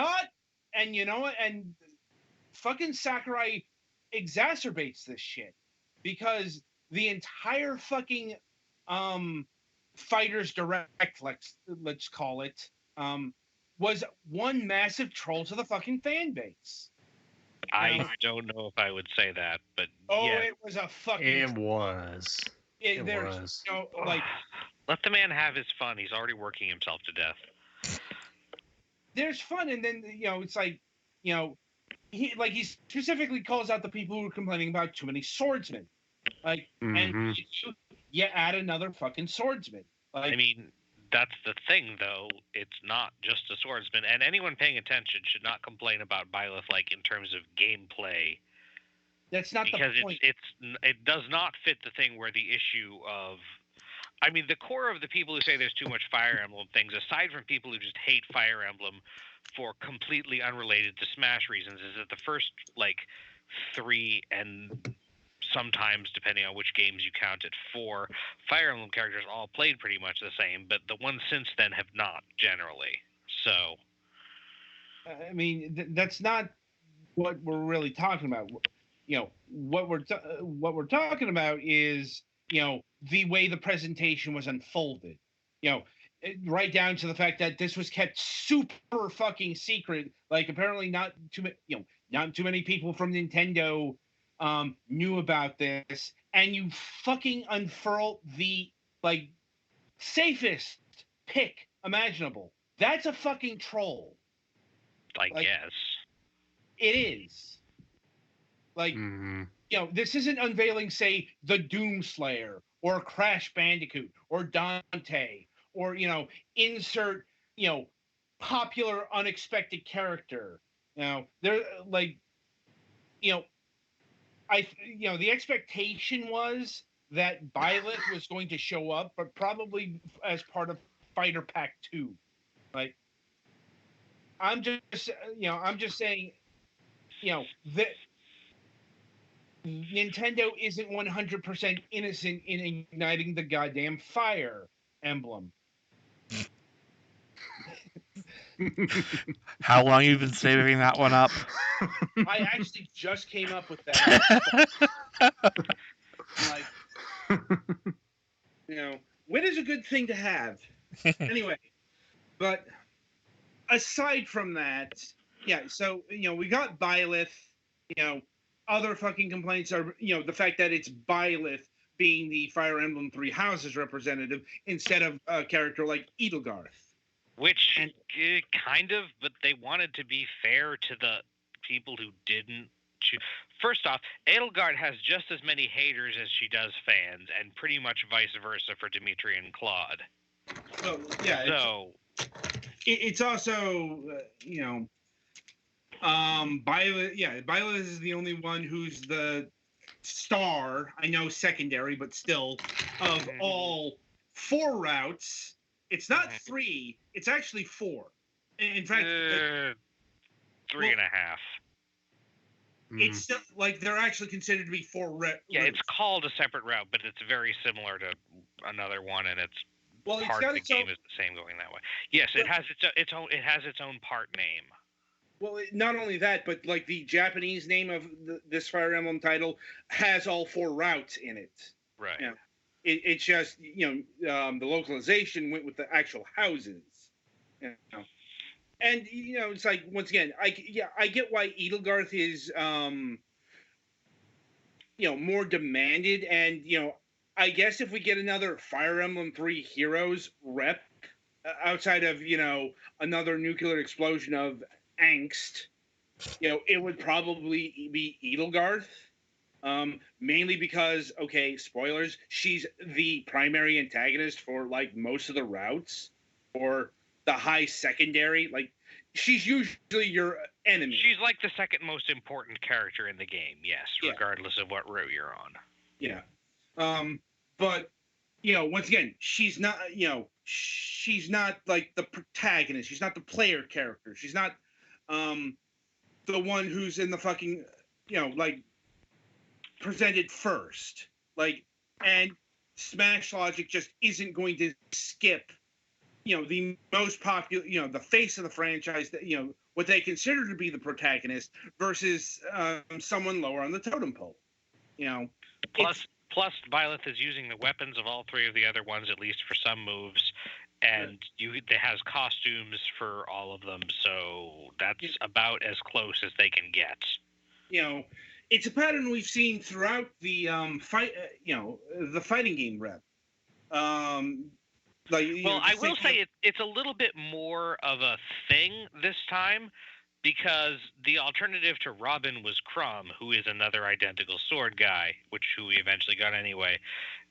fucking Sakurai exacerbates this shit because the entire fucking Fighters Direct, let's call it, was one massive troll to the fucking fan base. I don't know if I would say that, but yeah. It was a fucking... It was. It was. Let the man have his fun. He's already working himself to death. There's fun, and then, it's like, he specifically calls out the people who are complaining about too many swordsmen. Like, and you add another fucking swordsman. Like, I mean, that's the thing, though. It's not just a swordsman, and anyone paying attention should not complain about Byleth, like, in terms of gameplay. That's not because the point. It does not fit the thing where the issue of... I mean, the core of the people who say there's too much Fire Emblem things, aside from people who just hate Fire Emblem for completely unrelated to Smash reasons, is that the first, like, 3 and sometimes, depending on which games you count it, 4 Fire Emblem characters all played pretty much the same, but the ones since then have not, generally. So... I mean, that's not what we're really talking about. What we're talking about is, the way the presentation was unfolded. Right down to the fact that this was kept super fucking secret. Like, apparently not too many people from Nintendo knew about this, and you fucking unfurl the, like, safest pick imaginable. That's a fucking troll. I guess. It is. Like, this isn't unveiling, say, the Doomslayer or Crash Bandicoot or Dante or, insert, popular unexpected character. They're like, you know, the expectation was that Byleth was going to show up, but probably as part of Fighter Pack 2. Like, I'm just saying, that Nintendo isn't 100% innocent in igniting the goddamn Fire Emblem. How long you been saving that one up? I actually just came up with that. Wit is a good thing to have. Anyway, but aside from that, so, we got Byleth, other fucking complaints are, the fact that it's Byleth being the Fire Emblem Three Houses representative instead of a character like Edelgarth. Which, kind of, but they wanted to be fair to the people who didn't choose. First off, Edelgard has just as many haters as she does fans, and pretty much vice versa for Dimitri and Claude. Well, yeah. So... It's also, Byleth is the only one who's the star, I know secondary, but still, of all 4 routes. It's not 3, it's actually 4. In fact, 3.5. It's still, they're actually considered to be 4 routes. Yeah, it's called a separate route, but it's very similar to another one, and it's part of the game is the same going that way. Yes, it has its own part name. Well, not only that, but the Japanese name of this Fire Emblem title has all 4 routes in it. Right. Yeah. It's just, the localization went with the actual houses. And, it's like, once again, I get why Edelgarth is, more demanded. And, I guess if we get another Fire Emblem 3 Heroes rep, outside of, another nuclear explosion of angst, it would probably be Edelgarth. Mainly because, okay, spoilers, she's the primary antagonist for most of the routes, or the high secondary. She's usually your enemy. She's the second most important character in the game, yes, regardless of what route you're on. Yeah. But once again, she's not the protagonist. She's not the player character. She's not the one who's in the fucking presented first, and Smash Logic just isn't going to skip, the most popular, the face of the franchise, that what they consider to be the protagonist versus someone lower on the totem pole. Plus, Byleth is using the weapons of all 3 of the other ones, at least for some moves, and it has costumes for all of them, so that's about as close as they can get. It's a pattern we've seen throughout the the fighting game rep. I will say it's a little bit more of a thing this time, because the alternative to Robin was Crumb, who is another identical sword guy, who we eventually got anyway,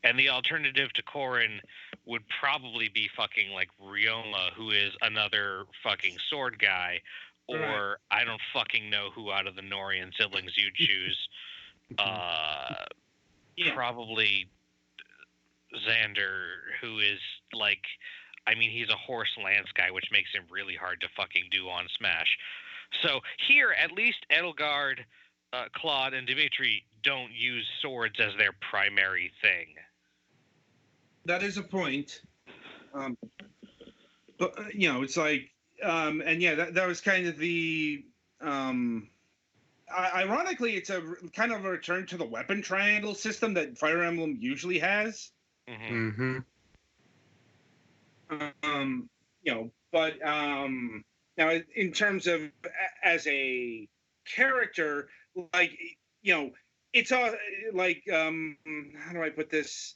and the alternative to Corrin would probably be fucking Ryoma, who is another fucking sword guy. Or I don't fucking know who out of the Norian siblings you'd choose. Probably Xander, who is he's a horse lance guy, which makes him really hard to fucking do on Smash. So here, at least Edelgard, Claude, and Dimitri don't use swords as their primary thing. That is a point. But it's and that was kind of the ironically, it's a kind of a return to the weapon triangle system that Fire Emblem usually has. Mm-hmm. But now in terms of as a character, it's all how do I put this?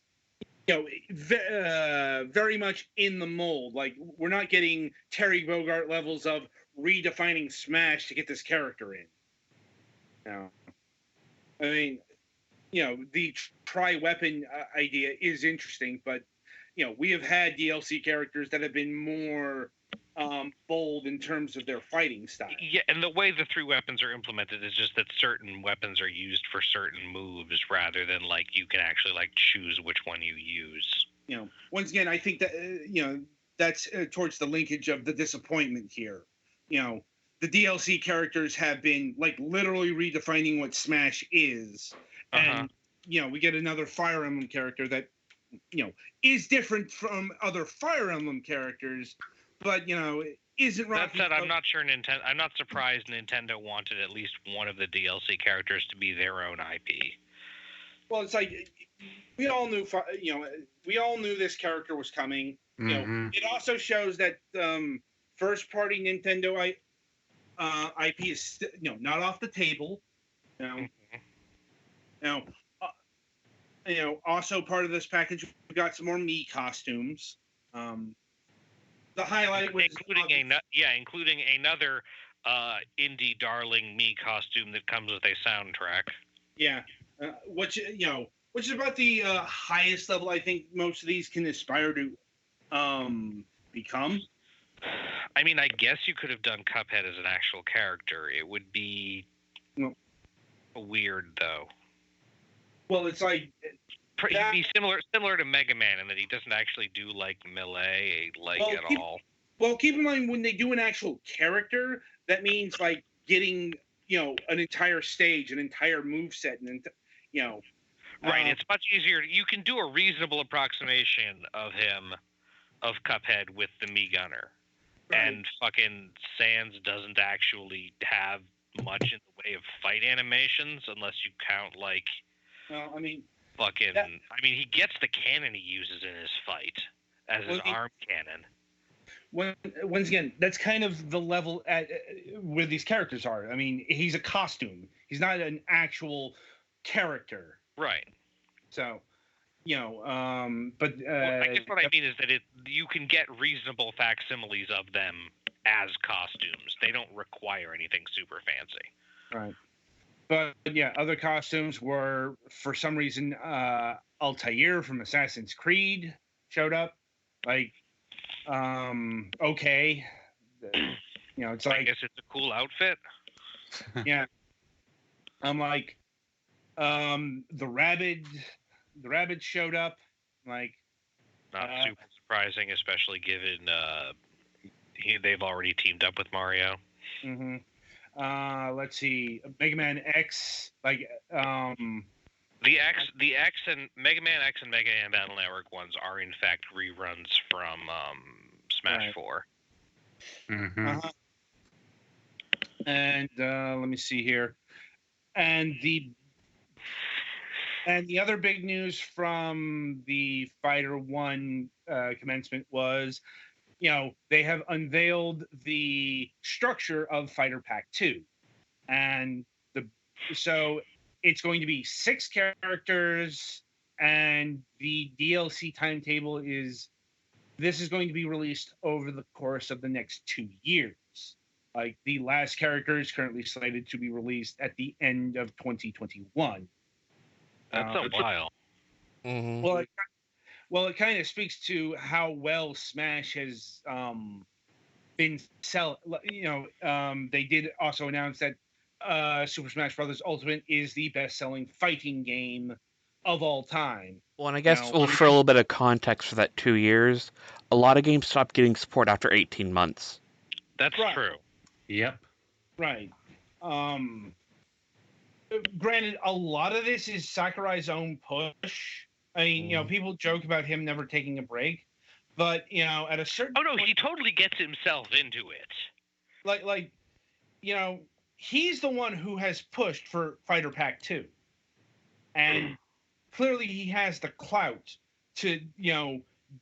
Very much in the mold. We're not getting Terry Bogard levels of redefining Smash to get this character in. I mean, the tri-weapon idea is interesting, but we have had DLC characters that have been more bold in terms of their fighting style. Yeah, and the way the 3 weapons are implemented is just that certain weapons are used for certain moves rather than like you can actually like choose which one you use. Once again, I think that that's towards the linkage of the disappointment here. The DLC characters have been like literally redefining what Smash is, and we get another Fire Emblem character that is different from other Fire Emblem characters, but isn't That said, I'm not sure I'm not surprised Nintendo wanted at least one of the DLC characters to be their own IP. Well, it's like we all knew this character was coming. It also shows that first party Nintendo IP is not off the table. Also part of this package, we got some more Mii costumes. The highlight was including another indie darling Mii costume that comes with a soundtrack. Yeah, which is about the highest level I think most of these can aspire to become. I mean, I guess you could have done Cuphead as an actual character. It would be weird, though. Well, it's like it'd be similar to Mega Man in that he doesn't actually do like melee at all. Well, keep in mind when they do an actual character, that means like getting an entire stage, an entire moveset, and Right, it's much easier. You can do a reasonable approximation of Cuphead with the Mii Gunner. Right. And fucking Sans doesn't actually have much in the way of fight animations unless you count like he gets the cannon he uses in his fight as his arm cannon. Once again, that's kind of the level at where these characters are. I mean, he's a costume. He's not an actual character. Right. So, but I guess what I mean is that you can get reasonable facsimiles of them as costumes. They don't require anything super fancy. Right. But yeah, other costumes were, for some reason, Altair from Assassin's Creed showed up. Like, okay, it's like, I guess it's a cool outfit. Yeah. I'm like, the rabbit showed up. Like, not super surprising, especially given they've already teamed up with Mario. Mm-hmm. Let's see, Mega Man X, like the X and Mega Man X and Mega Man Battle Network ones are in fact reruns from Smash 4. Mm-hmm. And let me see here, and the other big news from the Fighter 1 commencement was, they have unveiled the structure of Fighter Pack 2. And so it's going to be 6 characters, and the DLC timetable is this is going to be released over the course of the next 2 years. Like, the last character is currently slated to be released at the end of 2021. That's a while. Mm-hmm. Well, it kind of speaks to how well Smash has been selling. They did also announce that Super Smash Bros. Ultimate is the best-selling fighting game of all time. Well, and I guess for a little bit of context for that 2 years, a lot of games stopped getting support after 18 months. That's true. Yep. Right. Granted, a lot of this is Sakurai's own push. I mean, people joke about him never taking a break, but at a certain point, he totally gets himself into it. He's the one who has pushed for Fighter Pack 2, and clearly he has the clout to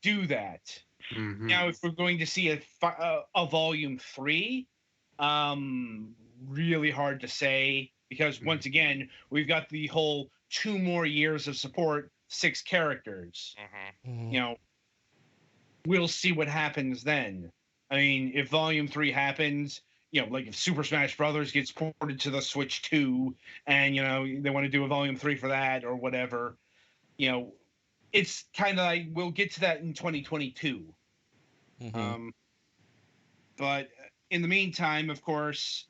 do that. Mm-hmm. Now, if we're going to see a Volume 3, really hard to say, because once again, we've got the whole 2 more years of support, 6 characters. Mm-hmm. We'll see what happens then. I mean, if Volume 3 happens, like if Super Smash Brothers gets ported to the Switch 2, and they want to do a Volume 3 for that or whatever, it's kind of like we'll get to that in 2022. Mhm. But in the meantime, of course,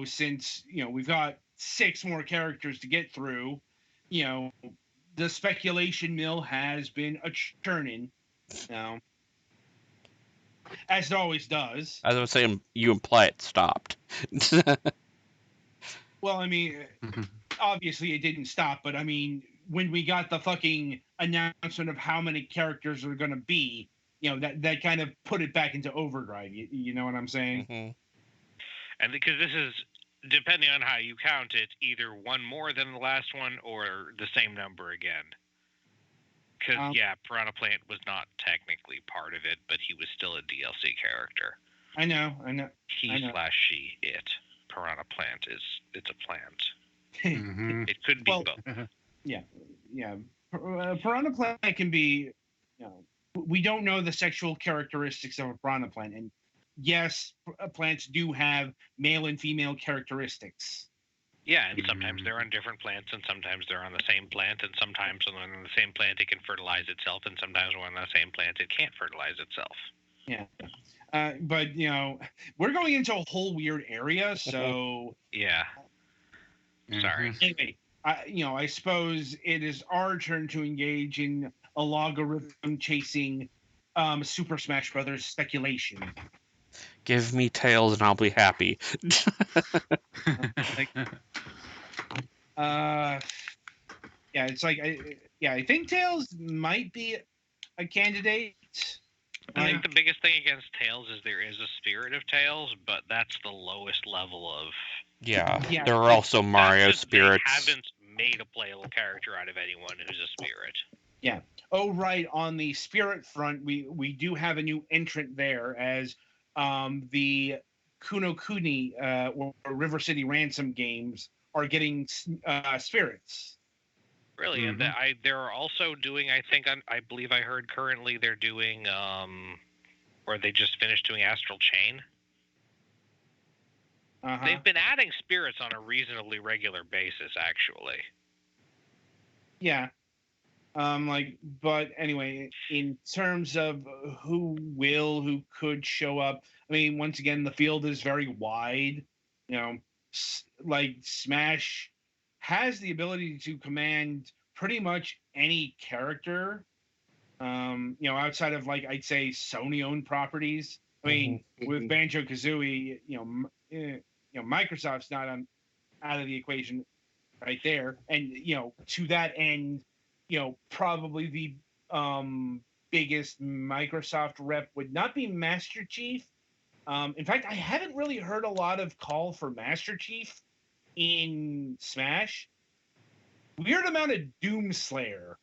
since we've got 6 more characters to get through, the speculation mill has been a churning, as it always does. As I was saying, you imply it stopped. Well, I mean, obviously it didn't stop, but I mean, when we got the fucking announcement of how many characters are going to be, that kind of put it back into overdrive. You know what I'm saying? Mhm. And because this is, depending on how you count it, either one more than the last one or the same number again. Because, Piranha Plant was not technically part of it, but he was still a DLC character. I know. He/she, it. Piranha Plant it's a plant. Mm-hmm. It could be both. Yeah. Piranha Plant can be, we don't know the sexual characteristics of a piranha plant, and yes, plants do have male and female characteristics. Yeah, and sometimes they're on different plants, and sometimes they're on the same plant, and sometimes when they're on the same plant it can fertilize itself, and sometimes when on the same plant it can't fertilize itself. Yeah. But we're going into a whole weird area, so yeah. Sorry. Anyway, I suppose it is our turn to engage in a logarithm chasing Super Smash Brothers speculation. Give me Tails and I'll be happy. It's like I think Tails might be a candidate. I think the biggest thing against Tails is there is a spirit of Tails, but that's the lowest level of. Yeah, there are also Mario spirits. They haven't made a playable character out of anyone who's a spirit. Yeah. Oh, right. On the spirit front, we do have a new entrant there, as the Kuno Kuni or River City Ransom games are getting spirits. Really, and they are also doing. I believe I heard currently they're doing, or they just finished doing Astral Chain. They've been adding spirits on a reasonably regular basis, actually. Yeah. But anyway, in terms of who could show up, I mean, once again, the field is very wide. Smash has the ability to command pretty much any character. Outside of I'd say Sony-owned properties. I mean, with Banjo-Kazooie, Microsoft's not out of the equation right there, and to that end, probably the biggest Microsoft rep would not be Master Chief. In fact, I haven't really heard a lot of call for Master Chief in Smash. Weird amount of Doomslayer.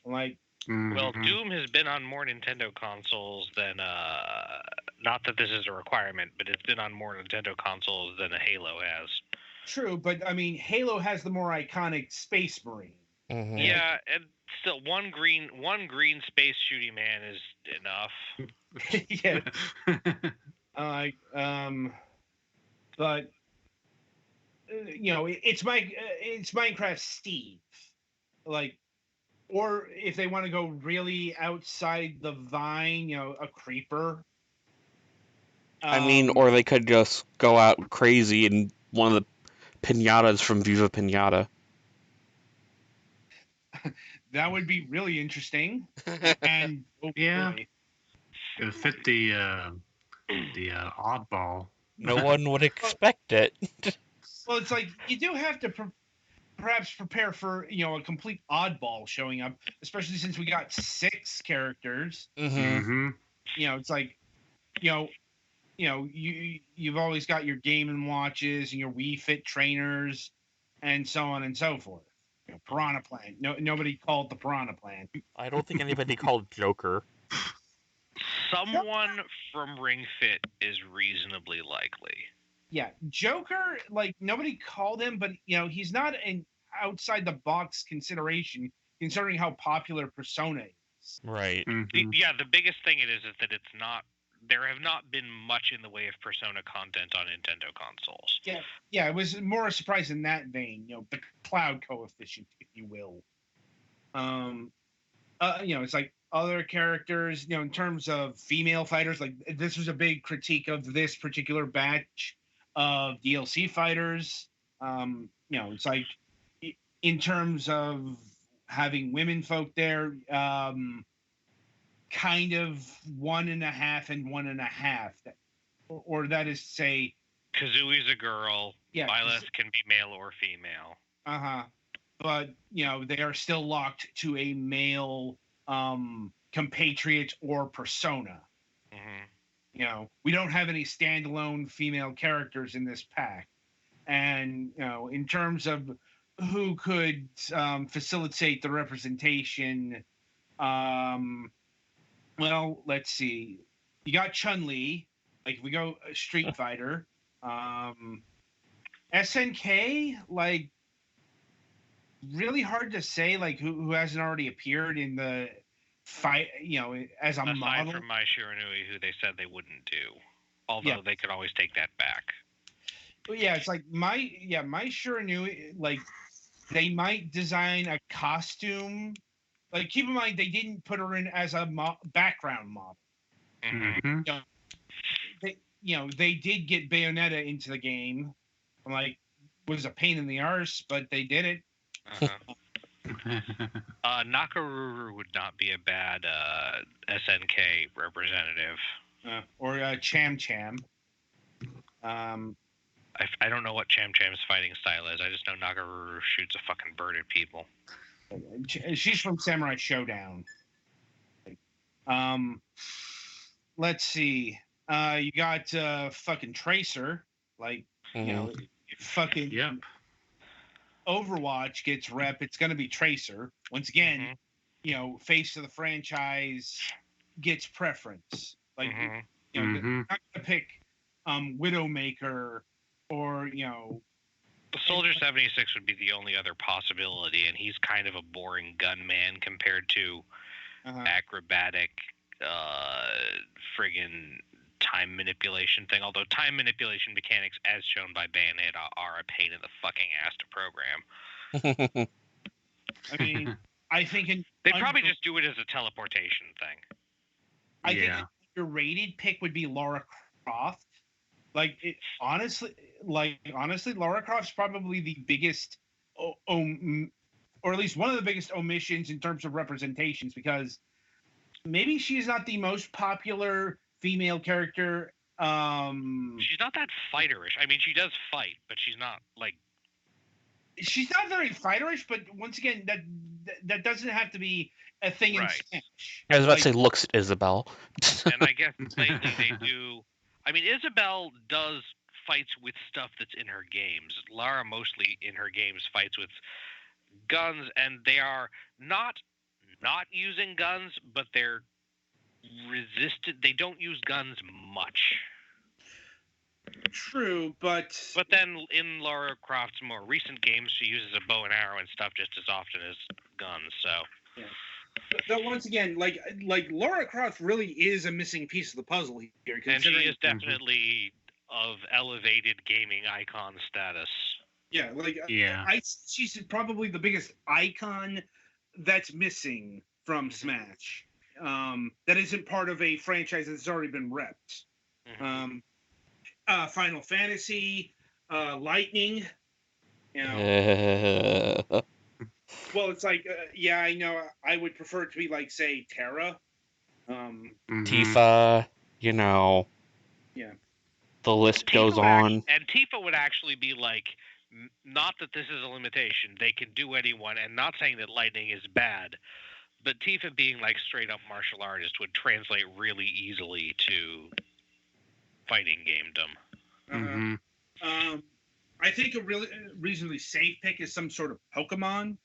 Well, Doom has been on more Nintendo consoles than not that this is a requirement, but it's been on more Nintendo consoles than a Halo has. True, but I mean, Halo has the more iconic Space Marine. Mm-hmm. Yeah, and still, one green space shooting man is enough. Yeah. But it's Minecraft Steve, or if they want to go really outside the vine, a creeper. I mean, or they could just go out crazy in one of the pinatas from Viva Pinata. That would be really interesting. And yeah, it would fit the oddball. No one would expect it. Well, it's you do have to perhaps prepare for a complete oddball showing up, especially since we got 6 characters. Mm-hmm. It's you've always got your Game & Watches and your Wii Fit trainers, and so on and so forth. Piranha Plant. Nobody called the Piranha Plant. I don't think anybody called Joker. Someone from Ring Fit is reasonably likely. Yeah, Joker, nobody called him, but he's not an outside the box consideration considering how popular Persona is. Right. Mm-hmm. Yeah, the biggest thing is that it's not there have not been much in the way of Persona content on Nintendo consoles. Yeah, it was more a surprise in that vein. The cloud coefficient, if you will. It's like other characters. In terms of female fighters, like this was a big critique of this particular batch of DLC fighters. It's like in terms of having women folk there, kind of 1.5 and 1.5, or that is to say, Kazui's a girl. Yeah, Byleth can be male or female. But they are still locked to a male compatriot or persona. Mm-hmm. We don't have any standalone female characters in this pack, and in terms of who could facilitate the representation, well, let's see. You got Chun-Li. Like if we go Street Fighter, SNK, like really hard to say, like who hasn't already appeared in the fight, as a Aside model. from Mai Shiranui, who they said they wouldn't do, although they could always take that back. But yeah, it's like Mai Shiranui, like they might design a costume. Like keep in mind they didn't put her in as a background model. Mm-hmm. They did get Bayonetta into the game. I'm like, was a pain in the arse, but they did it. Nakaruru would not be a bad SNK representative. Or Cham Cham. I don't know what Cham Cham's fighting style is. I just know Nakaruru shoots a fucking bird at people. She's from Samurai Showdown. Let's see. You got fucking Tracer. Like, fucking... Yep. Overwatch gets rep, it's going to be Tracer. Once again, face of the franchise gets preference. Like, they're not going to pick Widowmaker or, The Soldier 76 would be the only other possibility, and he's kind of a boring gunman compared to acrobatic, friggin' time manipulation thing. Although time manipulation mechanics, as shown by Bayonetta, are a pain in the fucking ass to program. I mean, I think they probably just do it as a teleportation thing. I think an underrated pick would be Lara Croft. Honestly, Lara Croft's probably the biggest, or at least one of the biggest omissions in terms of representations, because maybe she's not the most popular female character. She's not that fighterish. I mean, she does fight, but she's not like. She's not very fighterish, but once again, that doesn't have to be a thing in Smash. I was about to say, looks Isabel. And I guess lately they do. I mean, Isabel does fights with stuff that's in her games. Lara mostly in her games fights with guns, and they are not using guns, but they're resisted. They don't use guns much. True, but then in Lara Croft's more recent games, she uses a bow and arrow and stuff just as often as guns. So. Yeah. But once again, like Lara Croft really is a missing piece of the puzzle here. And she is definitely of elevated gaming icon status. Yeah, she's probably the biggest icon that's missing from Smash. That isn't part of a franchise that's already been repped. Final Fantasy, Lightning. Well, it's like, I know I would prefer it to be like, say, Terra. Tifa, Yeah. The list goes on. And Tifa would actually be like, not that this is a limitation. They can do anyone, and not saying that Lightning is bad, but Tifa being like straight up martial artist would translate really easily to fighting gamedom. I think a really reasonably safe pick is some sort of Pokemon.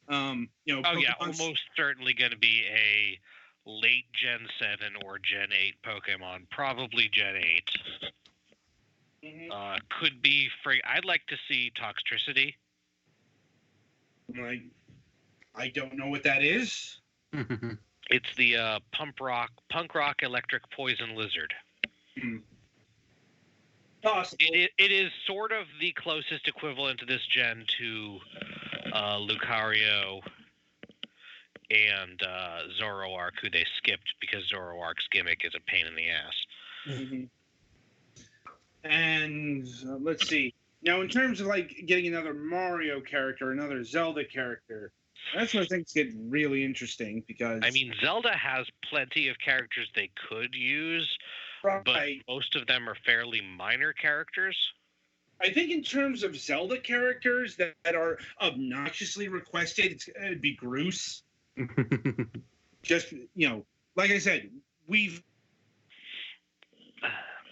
Almost certainly going to be a late Gen 7 or Gen 8 Pokemon. Probably Gen 8. Could be free. I'd like to see Toxtricity. I don't know what that is. It's the punk rock electric poison lizard. Possible. It is sort of the closest equivalent to this gen to Lucario and Zoroark, who they skipped because Zoroark's gimmick is a pain in the ass. Mm-hmm. And let's see. Now, in terms of like getting another Mario character, another Zelda character, that's where things get really interesting because I mean, Zelda has plenty of characters they could use, but most of them are fairly minor characters. I think in terms of Zelda characters that are obnoxiously requested, it'd be Groose. Just, like I said, we've...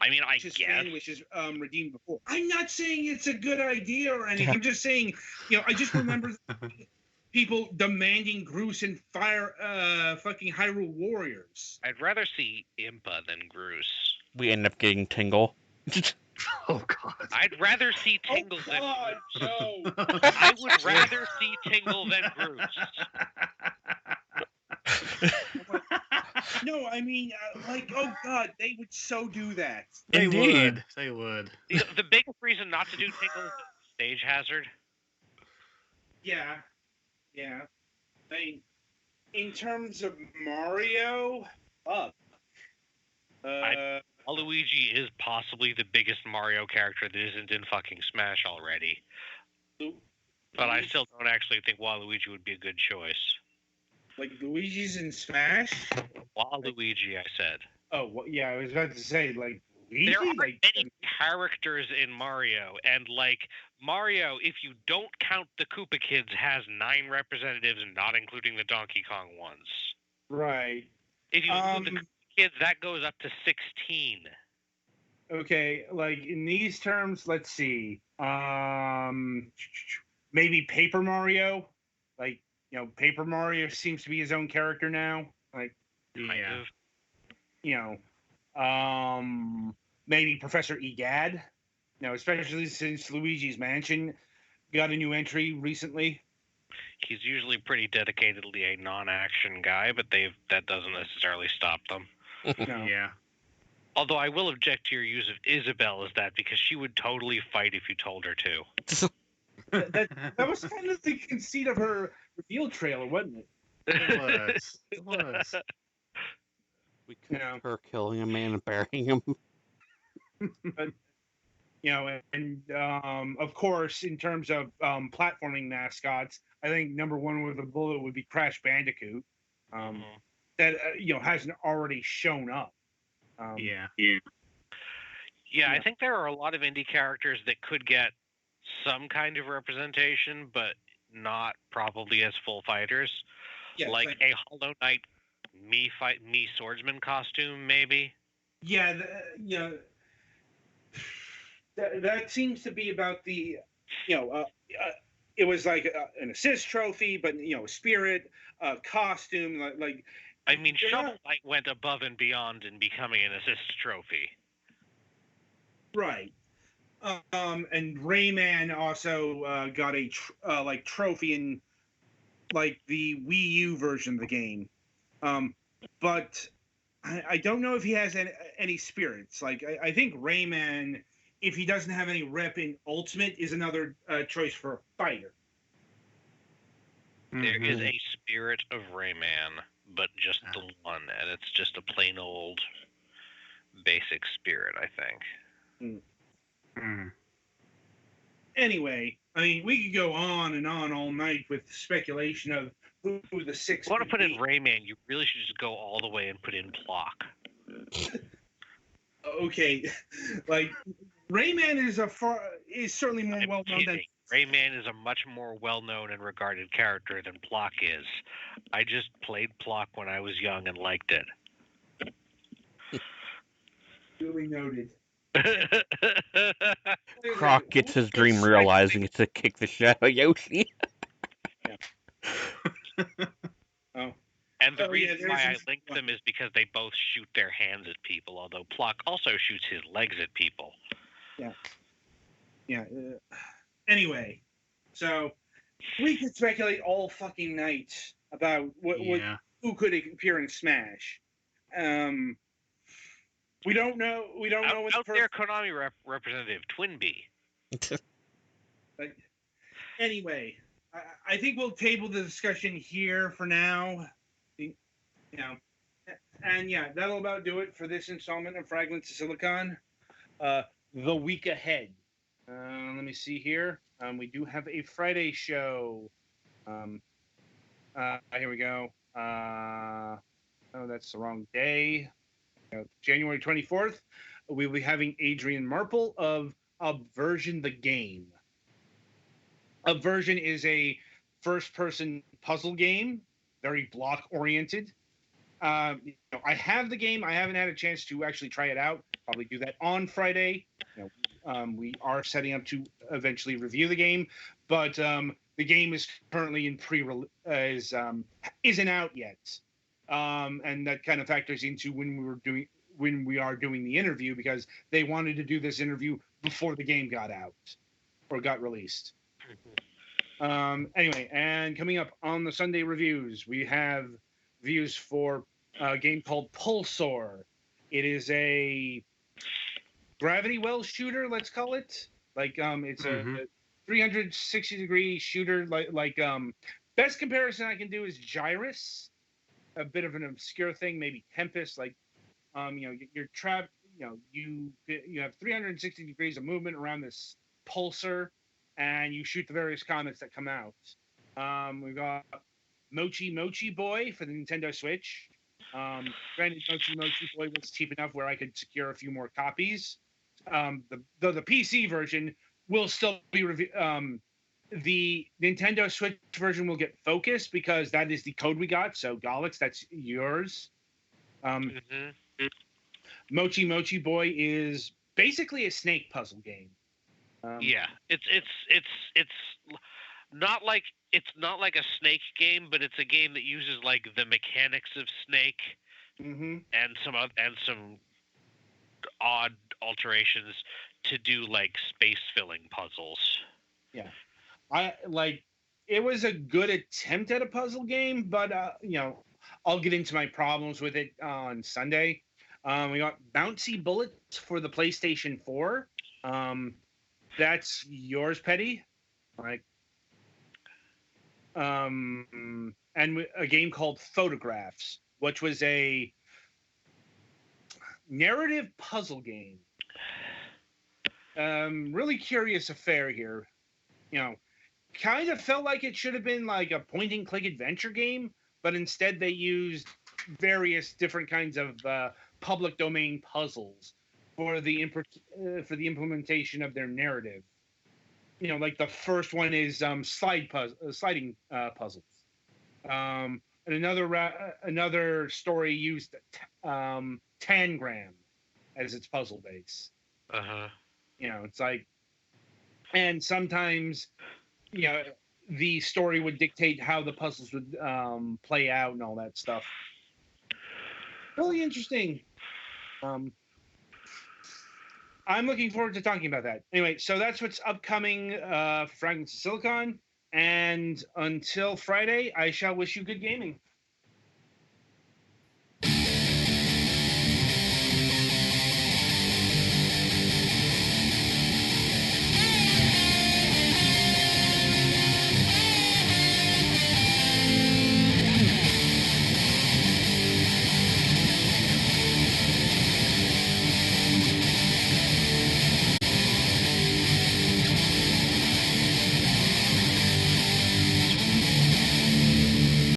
I mean, I guess. Which is redeemed before. I'm not saying it's a good idea or anything. I'm just saying, I just remember people demanding Groose and fucking Hyrule Warriors. I'd rather see Impa than Groose. We end up getting Tingle. Oh, God. I'd rather see Tingle than Groose. No. I would rather see Tingle than Groose. No, I mean, oh God, they would so do that. They Indeed. would. They would. The biggest reason not to do Tingle is stage hazard. Yeah. I mean, in terms of Mario, Waluigi is possibly the biggest Mario character that isn't in fucking Smash already. But I still don't actually think Waluigi would be a good choice. Like Luigi's in Smash? Waluigi, I said. Oh, well, yeah, I was about to say, like, Luigi? There aren't many characters in Mario, and, like, Mario, if you don't count the Koopa Kids, has 9 representatives, not including the Donkey Kong ones. Right. If you include the Koopa Kids, that goes up to 16. Okay, like, in these terms, let's see. Maybe Paper Mario? Like, Paper Mario seems to be his own character now. Like, Kind of. Maybe Professor Egad. Especially since Luigi's Mansion got a new entry recently. He's usually pretty dedicatedly a non-action guy, but that doesn't necessarily stop them. No. Yeah. Although I will object to your use of Isabelle as that, because she would totally fight if you told her to. That was kind of the conceit of her reveal trailer, wasn't it? It was. We could her killing a man and burying him. But, of course, in terms of platforming mascots, I think number one with a bullet would be Crash Bandicoot. That hasn't already shown up. Yeah, I think there are a lot of indie characters that could get some kind of representation, but not probably as full fighters. Yeah, like a Hollow Knight me swordsman costume, maybe. Yeah, that seems to be about the, it was like an assist trophy, but spirit, costume, like. I mean, Shovel Knight went above and beyond in becoming an assist trophy. Right. And Rayman also got a trophy in like the Wii U version of the game. But I don't know if he has any spirits. Like I think Rayman, if he doesn't have any rep in Ultimate, is another choice for a fighter. There is a spirit of Rayman, but just the one, and it's just a plain old basic spirit, I think. Anyway, I mean, we could go on and on all night with speculation of who the six. If you want to put in Rayman, you really should just go all the way and put in Plock. Okay, like Rayman is certainly more well known than. Rayman is a much more well-known and regarded character than Plock is. I just played Plock when I was young and liked it. Duly noted. Croc gets his dream realizing it's to kick the shit out of Yoshi. Oh. And the reason why I linked them is because they both shoot their hands at people, although Plock also shoots his legs at people. Yeah. Anyway, so we could speculate all fucking night about who could appear in Smash. We don't know. We don't know what's Out there, Konami representative Twinbee. But anyway, I think we'll table the discussion here for now. You know, and yeah, that'll about do it for this installment of Fragments of Silicon. The week ahead. Let me see here. We do have a Friday show. Here we go. Oh, that's the wrong day. January 24th, we'll be having Adrian Marple of Obversion the Game. Obversion is a first-person puzzle game, very block-oriented. I have the game. I haven't had a chance to actually try it out. Probably do that on Friday. We are setting up to eventually review the game, but the game is currently in isn't out yet, and that kind of factors into when we are doing the interview, because they wanted to do this interview before the game got out or got released. Anyway, and coming up on the Sunday reviews, we have reviews for a game called Pulsar. It is a gravity well shooter, let's call it. It's a 360-degree shooter. Best comparison I can do is Gyrus, a bit of an obscure thing, maybe Tempest. You're trapped. You have 360 degrees of movement around this pulsar, and you shoot the various comets that come out. We've got Mochi Mochi Boy for the Nintendo Switch. Granted, Mochi Mochi Boy was cheap enough where I could secure a few more copies. The PC version will still be the Nintendo Switch version will get Focus, because that is the code we got. So Galix, that's yours. Mochi Mochi Boy is basically a snake puzzle game. Yeah, it's not like a Snake game, but it's a game that uses like the mechanics of Snake and some odd alterations to do like space filling puzzles. Yeah, it was a good attempt at a puzzle game, but I'll get into my problems with it on Sunday. We got Bouncy Bullets for the PlayStation 4. That's yours, Petty. And a game called Photographs, which was a narrative puzzle game. Really curious affair here. Kind of felt like it should have been like a point-and-click adventure game, but instead they used various different kinds of public domain puzzles for the implementation of their narrative. Like the first one is sliding puzzles. And another story used Tangram as its puzzle base. It's like, and sometimes the story would dictate how the puzzles would play out and all that stuff. Really interesting. I'm looking forward to talking about that. Anyway, so that's what's upcoming Fragments of Silicon. And until Friday, I shall wish you good gaming.